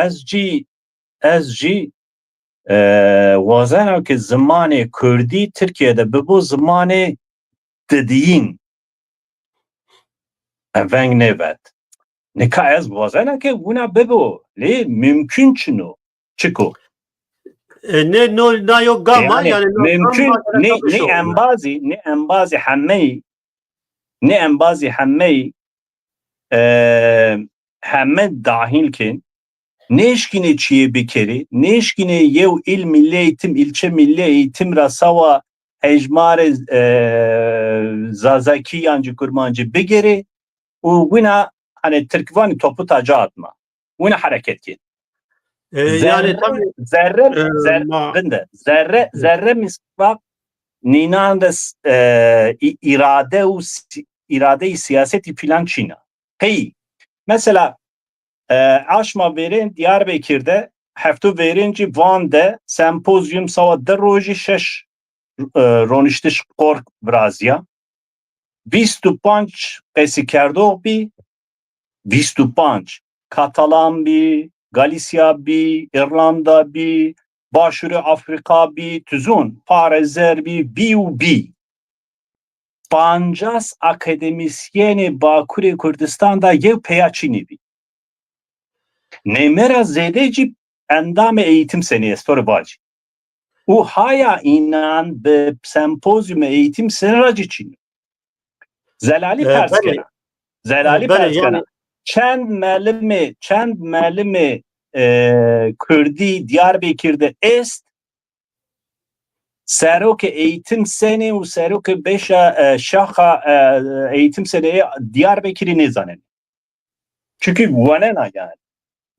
SG wazana ki zamanı Kürdi Türkiye'de bu zamanı dediğin eveng nevet. Nika ez wazana ki buna bebu li mümkün çıko. Ne yok gama yani mümkün ne enbazi hammeyi hemme dahil ki neşkine çiye bekeri, neşkine yev il milli eğitim, ilçe milli eğitim rasava hecmare zazaki yancı kurmancı begeri u buna hani Türkvani topu taca atma. Buna hareket ki. Yani tabii zerre misbak ninandes irade-i siyaseti filan Çin'a. Hey, mesela aşma verin Diyarbakır'da hafta verinci Van'da sempozyum sava der roji şeş roniştiş kork Brazya 25 qesikerdo bi 25 Katalan bi Galicia bi İrlanda bi Başürü Afrika bi tüzün Parezer bi Pancas akademisyeni Bakuri Kürdistan'da yev peyaçini bi Nemera zedeci endam eğitim seneye story bacı. U haya inan be sempozyum eğitim senaracı için. Zelali perskena. Zelali perskena. Yani, çend melimi Kürdi Diyarbakır'da est serok eğitim sene u serok beşa şaha eğitim seneye Diyarbakır'ı ne zanen. Çünkü vanena yani.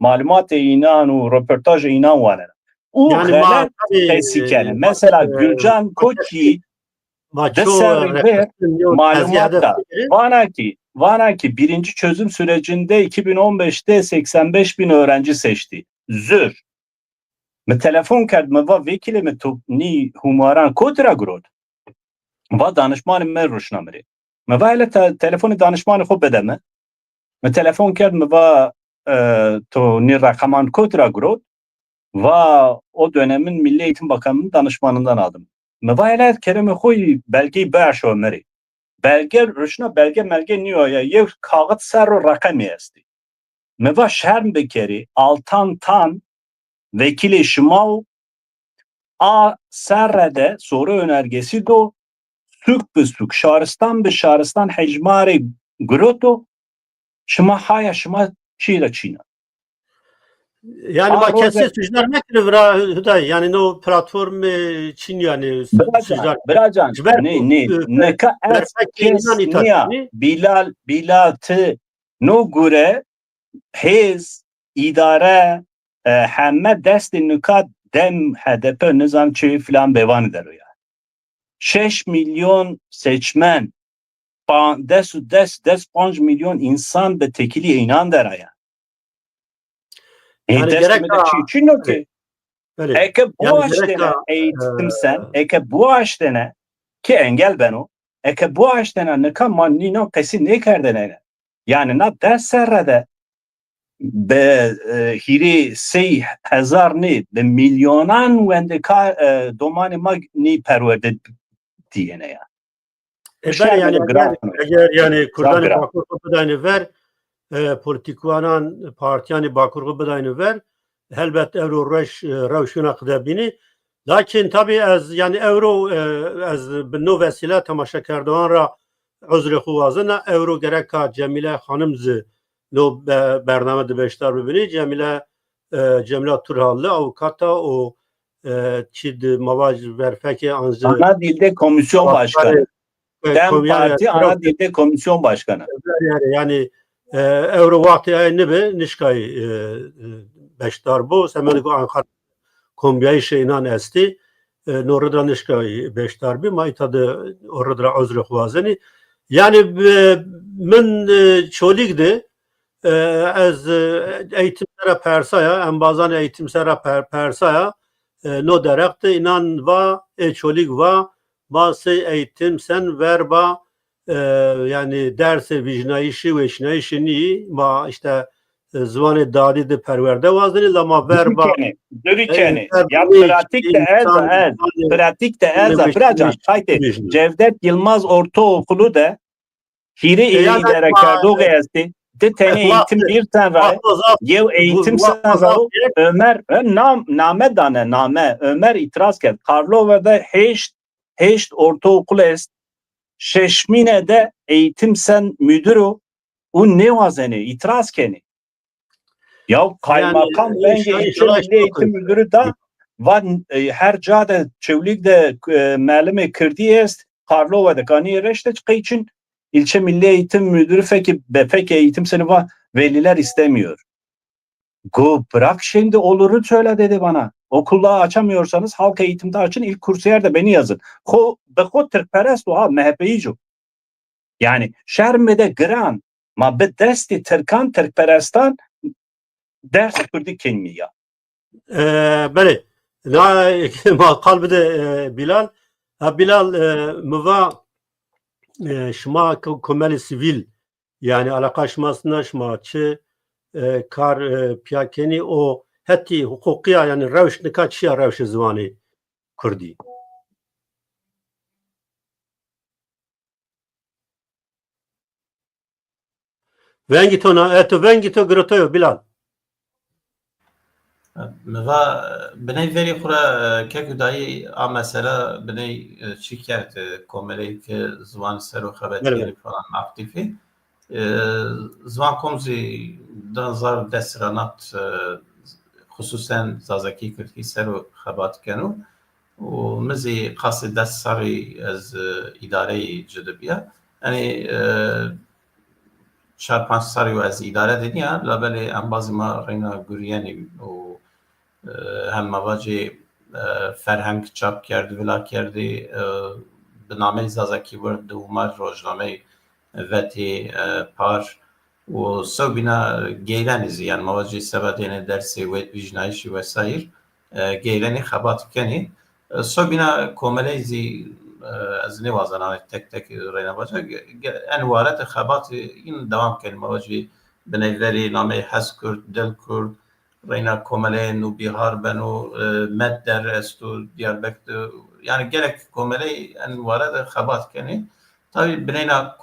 Malumat inan u röportaj inan var. O galet esikene. Mesela Gülcan Koçi deserver malumatta vana ki birinci çözüm sürecinde 2015'te 85 bin öğrenci seçti. Zür. Me telefon kerd me va vekile me topni humaran kodra grod. Va danışmanı me ruşnamri. Me va ile telefoni danışmanı xo bedeme. Me telefon kerd me va to ni rakaman kodra grod va o dönemin Milli Eğitim Bakanı'nın danışmanından aldım. Mevailet kereme xoy belgeyi baş ömeri. Belge rüşna belge melge niyoya yev kağıt serro rakami esti. Meva şerm bekeri altan tan vekili şimav a serrede soru önergesi do sük be sük şaristan be şaristan hecmari groto şıma haya şıma çiğla çiğna. Yani ma kesi suçlar mekri vra hüday yani no platform Çin yani suçlar Biracan ne ka kesniya Bilal tı no gure hez idare hemme desti nukat dem HDP nizam çevi filan bevan eder ya. 6 milyon seçmen des 5 milyon insan be tekili inan der ya. Yani gerek Çin ki eke bu açtene eğitim sen eke bu açtene ki engel ben o eke bu açtene ne kaman nino kesin ne kerdene yani na deserrede be hiri 3000 ne be milyonan vende ka domani mag ni perverde diyene ya. Yani eğer yani Kürdan Bakur bedayını ver politikvanan partiyani Bakur bedayını ver elbette evro revşuna kıdabini lakin tabi az yani evro az bino vesile tamaşa kerdoğan ra uzri xuvazına evro gerek ka Cemile hanımzı no bername de beştar bibini Cemile Turhallı avukata o çid mavaj verfeki anzı ana dilde komisyon başkanı Dem Parti ana dilde komisyon başkanı yani evro vakti ne be nişkay beştar bu semedi Ankara kombiyayı şeyinan esti norda nişka beştar bir maytadı orada azrı xwazeni yani min çolikdi ez eğitim sera persaya en bazan eğitim sera persaya no derekte inan va çolik va bazı eğitim sen verba yani derse vicnayişi ve şinayişini ma işte zvanı dadi de perverde vazını ama verba Dürükeni. Ya pratik de ez. Pratik de ez. Bıracan. Haydi. Cevdet Yılmaz Ortaokulu da Hiri idare kardo gesti. De tane eğitim bir tane yev eğitim sana Ömer name dane name Ömer itiraz ked. Karlova'da heşt ortaokul est. Şeşmine'de eğitim sen müdürü o ne vazeni itiraz keni. Ya kaymakam bence ilçe milli eğitim müdürü da van her cade çevlikde malime kirdi est Karlova'da kani reşte çıkı için ilçe milli eğitim müdürü peki eğitim sınıfı veliler istemiyor. Go bırak şimdi oluru söyle dedi bana. Okulda açamıyorsanız halk eğitimde açın ilk kursiyerde beni yazın. Beko Türkperest o ha MHP'yicu. Yani şermede gran ma be desti Türkan Türkperestan ders kurdu kelmiya. Beli. Ma kalbide Bilal. Bilal mıva şma komeli sivil yani alaka şmasına şma çi kar piyakeni o heti hukukiya yani revş nika çiya revş zvanı kurdi. Vengi to grotoyo Bilal. Meva biney veri xura kek dayı a mesela biney şirket komeli ki zvan seru xabetkeri falan aktifi zvan komzi danzar desranat خصوصا زازکی کردی سر و خبات کنو و مزی قصد دست سری از اداره جدبیه یعنی 4-5 سری و از اداره دنیا لبلی انبازی ما رینا گریانی و هم مواجه فرهنگ چاپ کردی ولا کردی به نامه زازکی ورد و مر روزنامه وتی پار و سوبینا گیلانیزی yani مواجه سبادین درسی و ویژنایشی و سایر گیلانی خبات کنی سوبینا کوملیزی از نوازنان تک تک رینا باجا انوارت خبات این دوام کنی مواجه بنویری نامه حس کرد دل کرد رینا کوملی نو بیهار بنو مد در استو دیاربکت yani gerek komeli envaret خبات کنی tabii binayla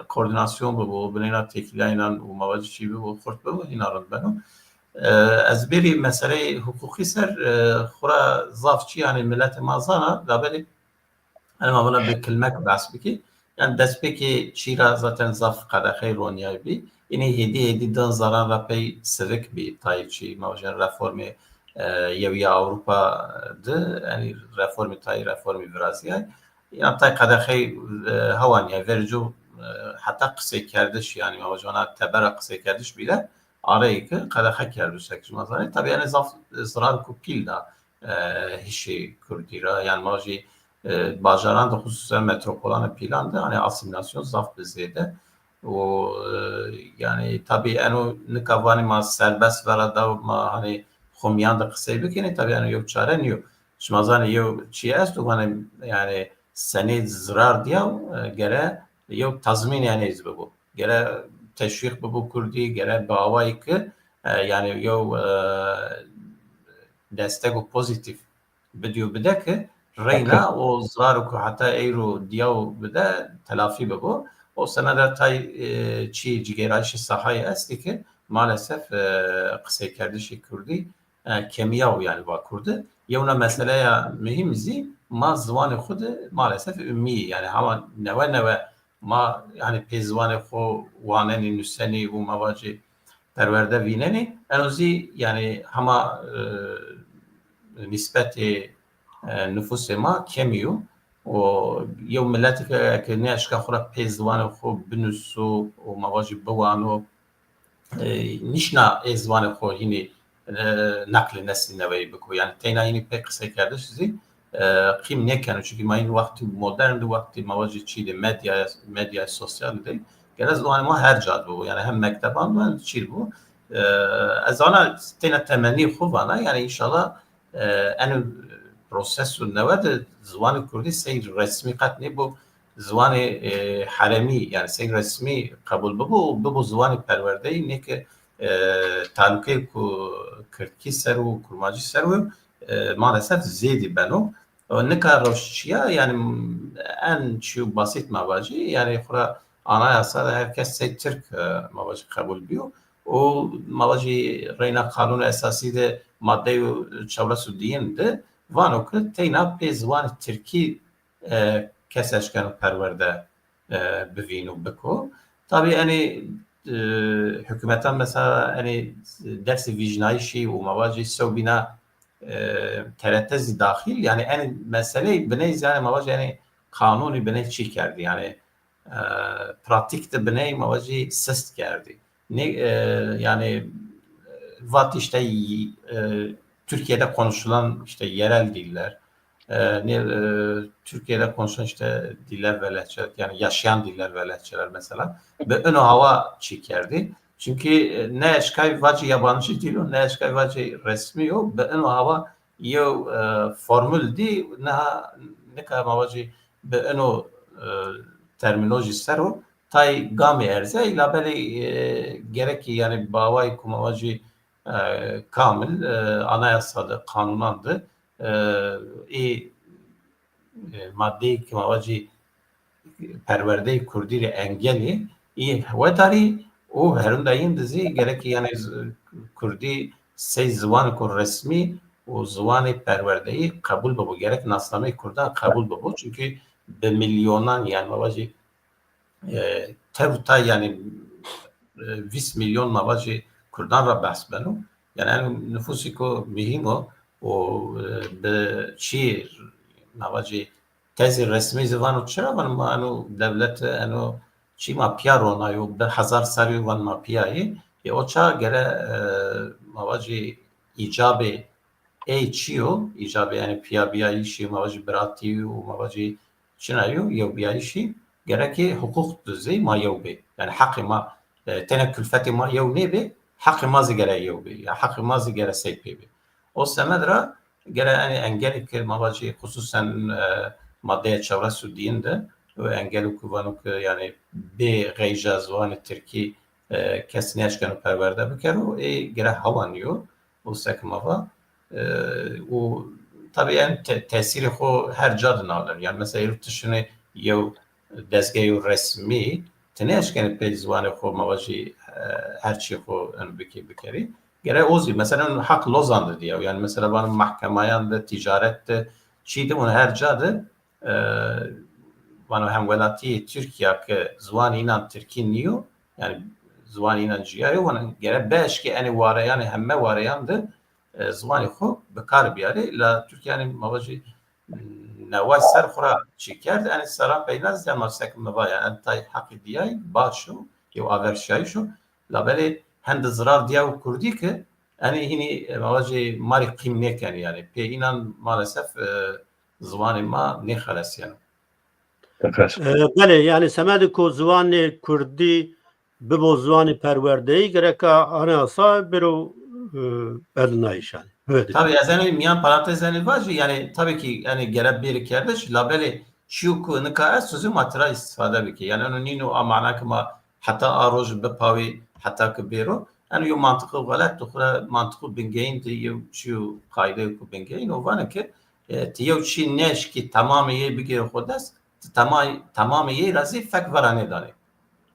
koordinasyon bu, binayla tekliğiyle bu mavacı çiğ bu, kurt bu, inarın benim. Az biri mesele hukuki ser, xura zafçı yani millet mazana, labeli, ama buna bir kelime bahs biki, yani despeki çira zaten zaf kadar ronyay bi, yine hedi dan zaran rapey sivik bir tayçı, mavacın reformi yeviya Avrupa'dı, yani reformi tay, reformi Brazyay. Yani tay kadar havan ya vericu hatta kısa kerdиш yani mavacana tebera kısa kerdиш bile arayı ki kadar kerdиш sekçmazane tabii yani zaf zarar kupil da hişi kurdira yani mavacı bajaran da hususen metropolan planda hani asimilasyon zaf bizde o yani tabii yani nikavani ma serbest verada ma hani xumyan da kısa bikini tabii yani yok çare yok şmazane yok çiğest yani seni zarar diye gere yok tazmin yani izbe bu gere teşvik bu kurdi gere bağvayı ki yani yok destek o pozitif video bide ki reyna o zarar ko hatta euro diye bide telafi bu o senede tay çi cigerayşı sahayı esti ki maalesef kısa kardeşi kurdi kemiya yani bu kurdi yevna meseleye mühimzi ما زبان خود maalesef ümmi yani ama neve ma yani pezvan xo waneni nuseni bu mavaci perverde vineni enozi yani ama nispeti nüfus ma kemiyor o yev millet ki ne aşka xora pezvan xo binusu o mavaci bawano nişna ezvan xo yine نقل نسلی نوی بکو یعنی تینا اینی پی قصه کرده چیزی قیم نکنه چونکه ما این وقتی مدرن وقتی مواجه چیده مدیا سوسیال دی گره زوان ما هر جاد بو یعنی هم مکتبان و چیل بو از آن تینا تمنی خوبانه یعنی انشالله انو پروسس و نواد زوان کردی سیر رسمی قد نبو زوان حرمی یعنی سیر رسمی قبول ببو زوان پرورده اینه که تعلقه کردکی سر و کرماجی سر و maalesef زیادی بنو نکار روشیا yani en şu basit mavacı yani khura anayasa herkes Türk mavacı kabul ediyor. O mavacı reyna kanunu esası de madde çavrası diyende vano ki teyna pezvan Türkiye keseşken perverde bivinu beko. Tabii yani hükümetten mesela hani dersi vicnayişi o mavacı sevbina ترتزی داخل یعنی این مسئله بنیز یعنی مواجه یعنی قانونی بنی چی کردی یعنی پراتیک de بنی مواجه سست کردی yani vat işte Türkiye'de konuşulan işte yerel diller Türkiye'de konuşulan işte diller ve lehçeler yani yaşayan diller ve lehçeler mesela ve ön hava çekerdi. Çünkü ne eşkay vacı yabancı dil ne eşkay vacı resmi yok. Ben o hava yo formül di ne kadar mavacı ben o terminoloji sero tay gami erze ila böyle gerek ki yani bağvay kumavacı kamil anayasada kanunandı madde kumavacı perverde Kürdi engeli ve dari او هرون دایم دزی گره که یعنی کردی سه زبان کو رسمی و زبان پرورده‌ای قبول ببو گره که ناسنامه کردان قبول ببو çünkü به میلیونان yani مواجه تبتا yani 20 milyon mavaji Kürdan را بحث بنو yani nüfusu ko mühim o به چی mavaji tezi resmi زبان چرا من انو devlet انو چی ماپیا رونایو به هزار سری وان ماپیایی یا اوچا گره مواجه ایجاب ای چیو ایجاب یعنی پیا بیایشی مواجه براتی و مواجه چنایو یو بیایشی گره که حقوق دوزی ما یو بی یعنی حق ما تنه کلفت ما یو نی بی حق ما زگره یو بی یا حق ما زگره سی پی بی او سمد را گره انگلی که مواجه خصوصا ماده چوره سودین ده و انگلو کوانو که یعنی به غیر زبان ترکی کسی نشکنه پرورده بکره و گره هوانیو و سکماوا و طبعا تاثیر خو هر جاد نالر یعنی مثلا یرتشونه یو دزگه رسمی تنشکنه به زبان خو مواجه هر چی خو ان بکری گره اوزی مثلا حق لوزانده دیو یعنی مثلا بان محکمه‌یان ده تجارت چیده اون هر جاده وانو همولاتی ترکیه که زوان اینان ترکی نیو yani زوان اینان جیایو وانو گره بهش که انی واریان همه واریان ده زوانی خو بکار بیاره لا ترکیه yani مواجه نواز سر خورا چی کرد انی سران بیناز دیان ماسک موایا انتای حقی دیای باشو یو آورشایی شو لا بله هند زرار دیاو کردی که انی هینی مواجه ماری قیم نکنی yani پی اینان maalesef زوان ما نخلص yani بله yani سمد کو زوان کردی ببو زوان پرورده‌ای گرکا anayasa برو بدنایشان. Tabii yani miyan parantez yani var yani tabii ki yani gerek bir kardeş labeli şu konu kadar sözü materyal istifade biki yani onun nino amana kama hatta aroj bepavi hatta kbero yani yo mantıklı galat tukhra mantıklı bingeyin diye şu kaydı ku bingeyin o var ki tiyo çi neş ki tamamı ye bigi khodas tamamı ye razı fek varane dane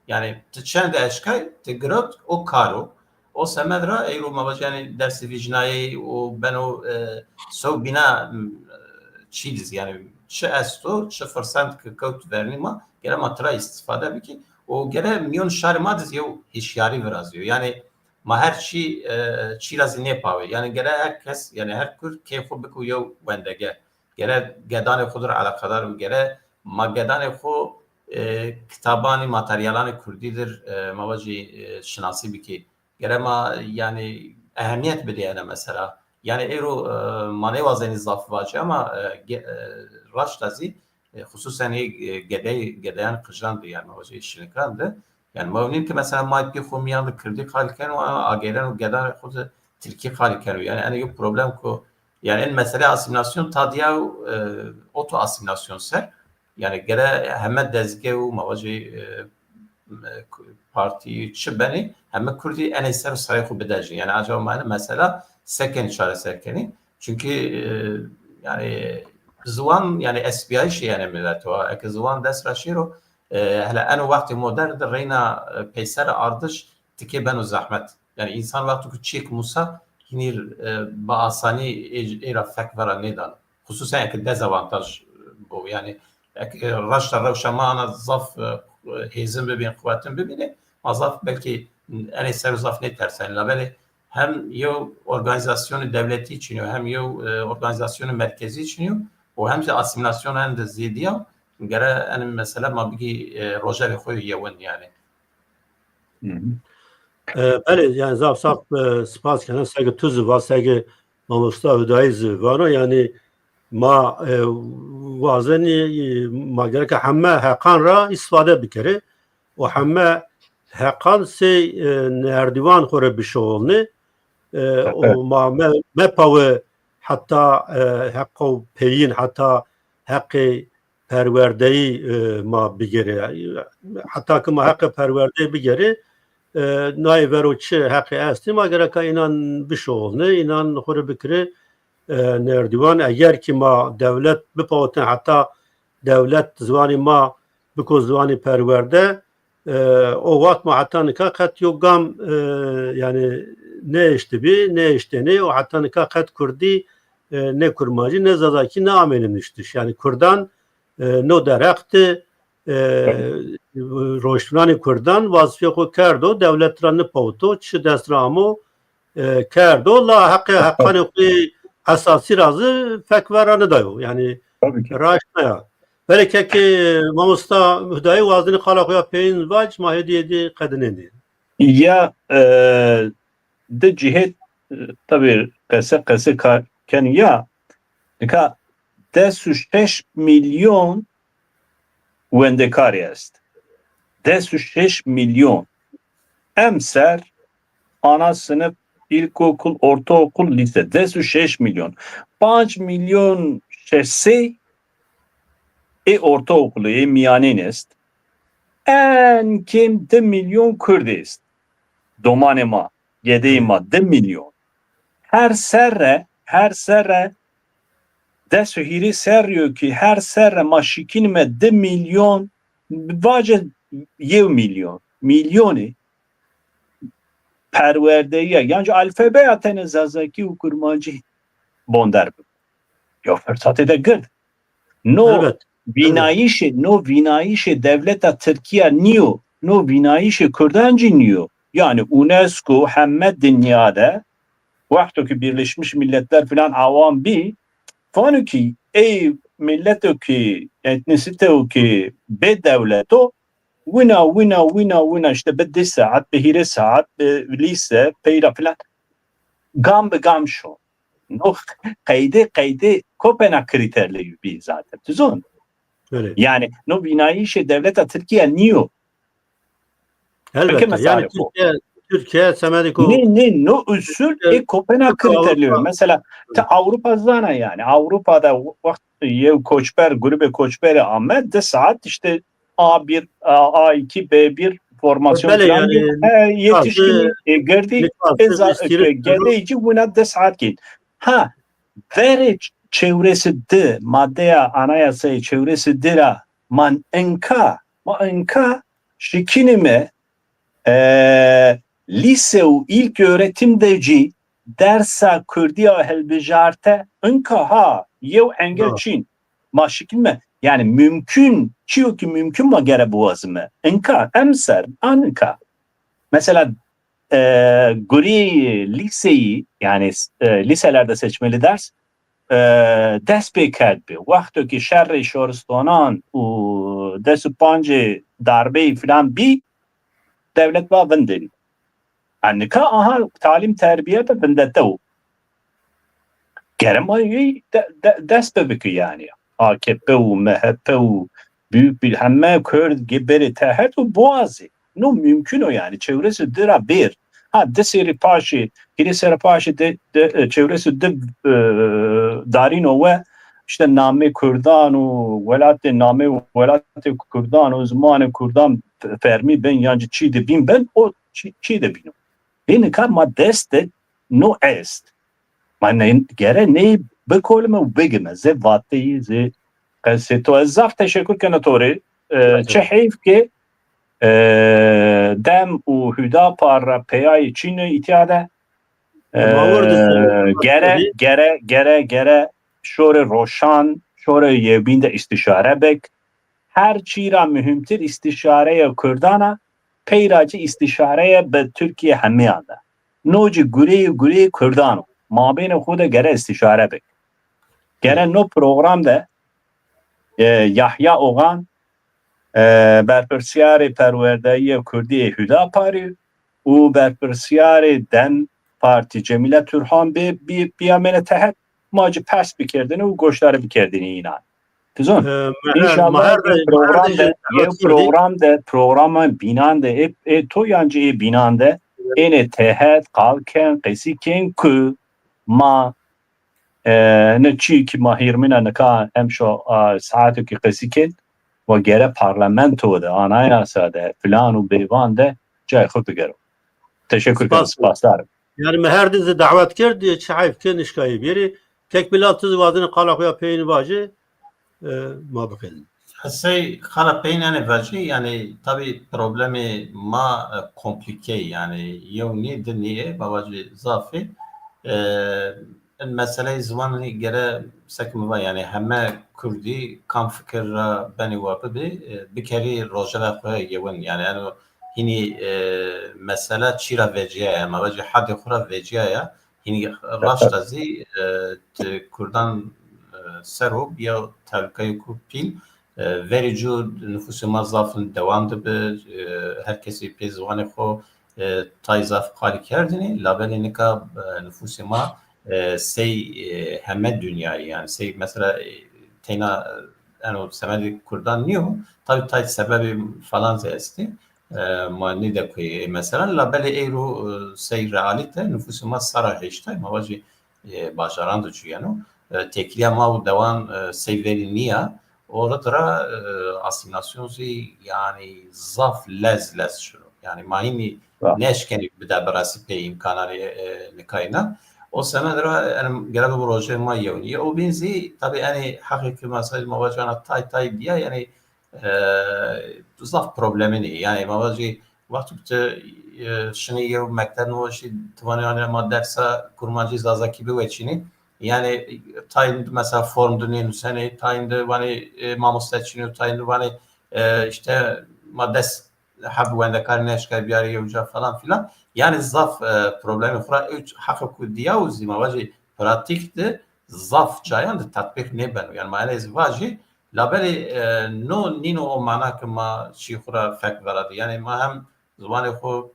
yani çend eşkay tegrot o karo o semedra eyru mavac yani dersi vicnayı o ben o so bina çiz yani çe esto çe fırsat ki kod vernima gere matra istifade biki o gere milyon şarmadiz yo hişyari biraz yani ma her şey çiraz ne pavi yani gere herkes yani her kur keyfu biku yo wendege gere gedan xudur ala kadar gere ma gedan xu kitabani materyalani kurdidir mavaci şinasi biki gerema yani ehemmiyet bidiyene mesela. Yani ero mane vazeni zaf vaci ama raş tazi hususen gedeyen kıjandı yani o şey şirkandı. Yani mevnin ki mesela maddi xumiyandı kırdı haliken o ageren o geden xudu Türkiye haliken yani en yok problem ko yani en mesele asimilasyon tadiya oto asimilasyon ser yani gere hemen dezge u mavaci parti çi beni hem Kürdi en eser sayı bedeci yani acaba mesela seken çare sekeni çünkü yani زوان yani SBI şey yani millet o ek زوان dest raşiro hele en vakti modern de reyna peyser ardış tike ben o zahmet yani insan vakti ku çek musa hinir ba asani era fek vera nedan hususen ek dezavantaj bu yani raşta revşamana zaf hezim bibin kuvvetin bibini mazaf belki en eser zaf ne tersen labeli hem yo organizasyonu devleti için hem yo organizasyonu merkezi için و هم asimilasyon hem de ziydiya gere en mesela ma bigi rojer koyu yewin yani. Beli yani zaf saf spas kenan segi tuzu var segi mamusta hüdayiz var yani ma vazeni ma gerek hamme hakan ra istifade bikere ve hamme hakan se nerdivan khore bişolni o ma me pave hatta hakkı peyin hatta hakkı perverdeyi ma bigere hatta ki ma hakkı perverdeyi bigere nai veroçi hakkı esti ma gereka inan bişolni inan khore bikre nerdivan eğer ki ma devlet bipavtin hatta devlet zvanı ma biko zvanı perverde o vakt ma hatta nika kat yogam yani ne işte bir ne işte ne o hatta nika kat kurdi ne kurmacı ne zazaki ne amelin iştiş yani kurdan no derekti roştulani kurdan vazfiye ko kerdo devletranı pavto çi destramo kerdo la hakkı esası razı fekveranı da yok yani raşnaya belki ki mamusta müdahale vazını kalakoya peyin vac mahediyedi kadıneni ya de cihet tabi kese kan ya dika 6 milyon wendekari est 6 milyon emser ana sınıf ilkokul, ortaokul, lise 6 milyon 5 milyon şesi ortaokulu miyanin est en kim 2 milyon Kürt est domanema gedeyma 2 milyon her serre desühiri seriyor ki her serre maşikinime 2 milyon vace yev milyoni perverdeye yani alfabe atene zazaki u kurmancı bonder ya fırsat ede gırd no vinayişe devleta Türkiye niyo no vinayişe Kürdancı niyo yani UNESCO hemme dünyada vakti ki Birleşmiş Milletler filan avam bir fanu ki millet ki etnisite ki be devleto wina işte bedde saat behire saat lise peyra filan gam be gam şu no kayde Kopenhag kriterleri bir zaten tuzun yani no vinayişe devleta Türkiye niyo elbette yani Türkiye semediko ne no usul Kopenhag kriterleri mesela Avrupa zana yani Avrupa'da vakti koçber grubu koçberi Ahmet de saat işte A1 A2 B1 formasyon falan yetişkin girdi geldiği buna da saat git ha veri çevresi de maddeye anayasayı çevresi dira man enka şikinime liseu ilk öğretimdeci dersa Kürdiya helbijarte enka ha yev engelçin maşikin mi yani mümkün çiyo ki mümkün ma gere boğazımı enka emser anka mesela guri liseyi yani liselerde seçmeli ders dest beked bi vakti ki şerri şoristanan u desu pancı darbe filan bir devlet va vendeli Annika aha talim terbiye de bindete o. Germayı dest bebeki yani. AKP و MHP و büyük bir hemme Kürt gibi tehet o boğazı. No mümkün o yani. Çevresi dira bir. Ha deseri paşi, giriseri paşi de çevresi de darin o ve işte name Kürdan o velatı name velatı Kürdan o zaman Kürdan fermi ben yancı çi de bin ben o çi de bin. Beni karma deste no est. من گره نی بکلم و بگم زی واتی زی قصه تو از زفت تشکر کنه توری چه حیف که دم و هدا پار پیای چین ایتیاده گره شور روشان شور یبین ده استشاره بک هر چی را مهمتر استشاره کردانه پیراجی استشاره به ترکیه همه آده نوجی گوری کردانو مابین خود گره استشاره بک گره نو پروگرام ده یحیی اوغان برپرسیار پروردهی کردی هدا پاری و برپرسیار دن پارتی جمیله تورهان بیامن تحت ماجی پس بکردن و گوشتاره بکردن اینا تزون انشالله پروگرام بینان ده تو یانجی بینان ده این تحت قالکن قیسی کن که ما نه چی که ما هیرمینه نکان همشو ساعتو که قیسی کن و گره پارلمنتو ده آنای ناساده فلان و بیوان ده جای خود بگرم تشکر کنم سپاس دارم yani meherdinizi davet kerdi çayf ken işkayı biri tek bilatız vazını qalaqya peyn vacı ma bakın. هسه خلا پین یعنی وجه یعنی tabi problemi ma komplike yani yevni diniye bavacı zafi mesele zamanı gere sekme yani hemme Kurdi kam fikir beni vapı bir kere rojala koya yevin yani hini mesele çira veciye yani bavacı hadi khura veciye hini raştazi Kurdan serub ya telkayı kupil verici nüfusu mazafın devamlı bir herkesi pezvanı xo tayzaf kali kerdini labeli nika nüfusu ma sey hemme dünyayı yani sey mesela tena yani semedi Kurdan niyo tabi tay sebebi falan zesti ma ne de koy mesela labeli eyru sey realite nüfusu ma sara heştay ma vacı başaran da yani tekliye ma devam sey veri niya orada asimilasyonu yani zaf lez şunu yani mahini neşkeni bir de berası pe imkanları nikayna o senedir yani gelen bu proje mayevni o benzi tabii yani hakiki mesela mavacana tay diye yani zaf problemini yani mavacı vakti şunu yev mekten o şey tvanı ma dersa kurmacı zazaki bir veçini yani tayin mesela form dönüyor seni tayinde hani mamustaçını tayinde hani işte maddes habu vende karneşka bir araya uca falan filan yani zaf problemi khura üç hakkı diye o zimavacı pratikte zaf çayan da tatbik ne ben yani maalesef vacı labeli no nino o mana ki ma şi khura fek varadı yani ma hem zamanı xo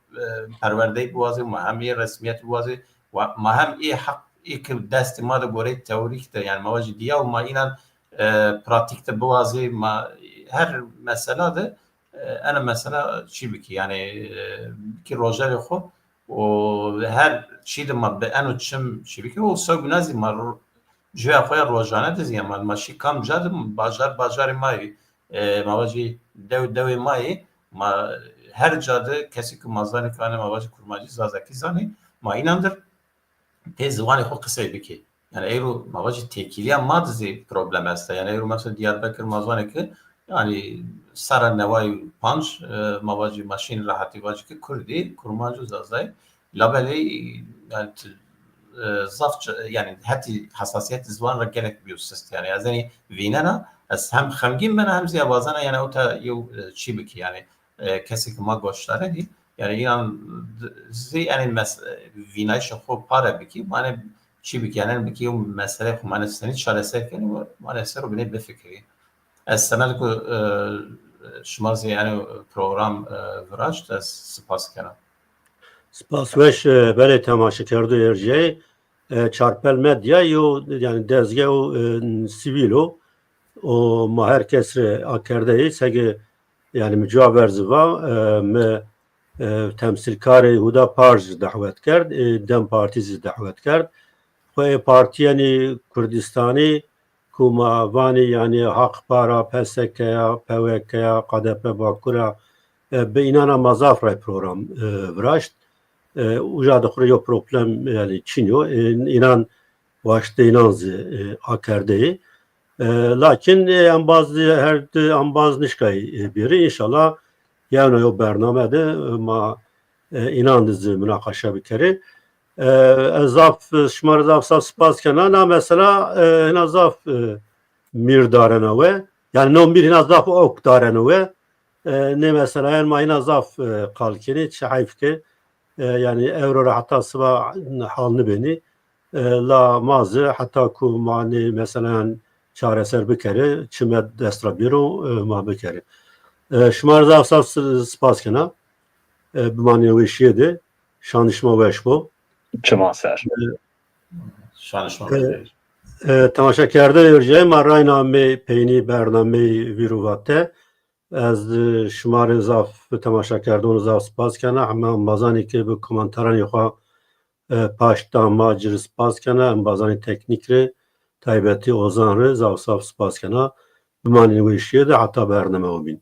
perverde buazı ma hem resmiyet buazı ma hem iyi hak ilk dest ma da gore teorik de yani mavacı diye o ma inan pratikte buazı ma her mesela da ana mesela çibiki yani ki rojali xo o her şeyde ma be anu çim çibiki o sögünazi ma جویا خویا روزانه دزی اما ماشی کم جادم بازار مایی مواجی دو مایی ما هر جاده کسی که مازانی کنه مواجی کرماجی زازکی زانی ما اینندر تزوانی خو قصه بکی yani eğer mavaji tekiliye madzi problem است yani eğer mesela Diyarbakır mazvane ki yani sara nevay panç mavaji maşin rahati vacı ki kurdi kurmacı zazay labeli yani zafça yani hatta hassasiyet zvan ra gerek bir üst yani yani vinana az hem xemgin ben hem ziya bazana yani o ta yo çi biki yani kesik ma goştare değil yani inan yani vinayş xo para biki yani çi biki yani biki o mesele xo seni çaresi yani maalesef o bile befikri az sanal ko şmaz yani program vraj da spas kana سپاس وش بله تماشا کرده ارجعی چارپل مدیا yani dezge o sivilo o ma herkes akerde ای سگه yani mücaver ziva me temsilkari Huda Parj davet کرد Dem Partisi davet کرد و parti yani Kurdistani kuma vani yani Hak Para PSK'ya PVK'ya KDP Bakur'a به اینا مضاف program vraşt uca da kuruyor problem yani Çinyo inan başta inanzı akardeyi lakin en bazı her en bazı nişkay biri inşallah yani o bernamede ma inandızı münakaşa bir kere ezaf şmar zaf spas kenana mesela nazaf mirdarena ve yani non bir nazaf ok darena ve ne mesela en ma nazaf kalkini çayf ki yani evro hatta sıva halını beni la mazı hatta ku mani mesela çareser bir kere çime destra biro ma bir kere şmar zaf spas kena bimani ve şeydi şanışma ve şbo Çimaser. Şanışma تماشا کرده ارجای مرای نامه پینی برنامه ویروواته از شمار اضاف تماشا کردون اضاف سپاس کنه همه انبازانی که به کمانترانی خواه پاشتا ماجر سپاس کنه انبازانی تکنیک ره تایبتی اوزان ره اضاف سپاس کنه بمانی ویشیه ده حتی برنامه او بین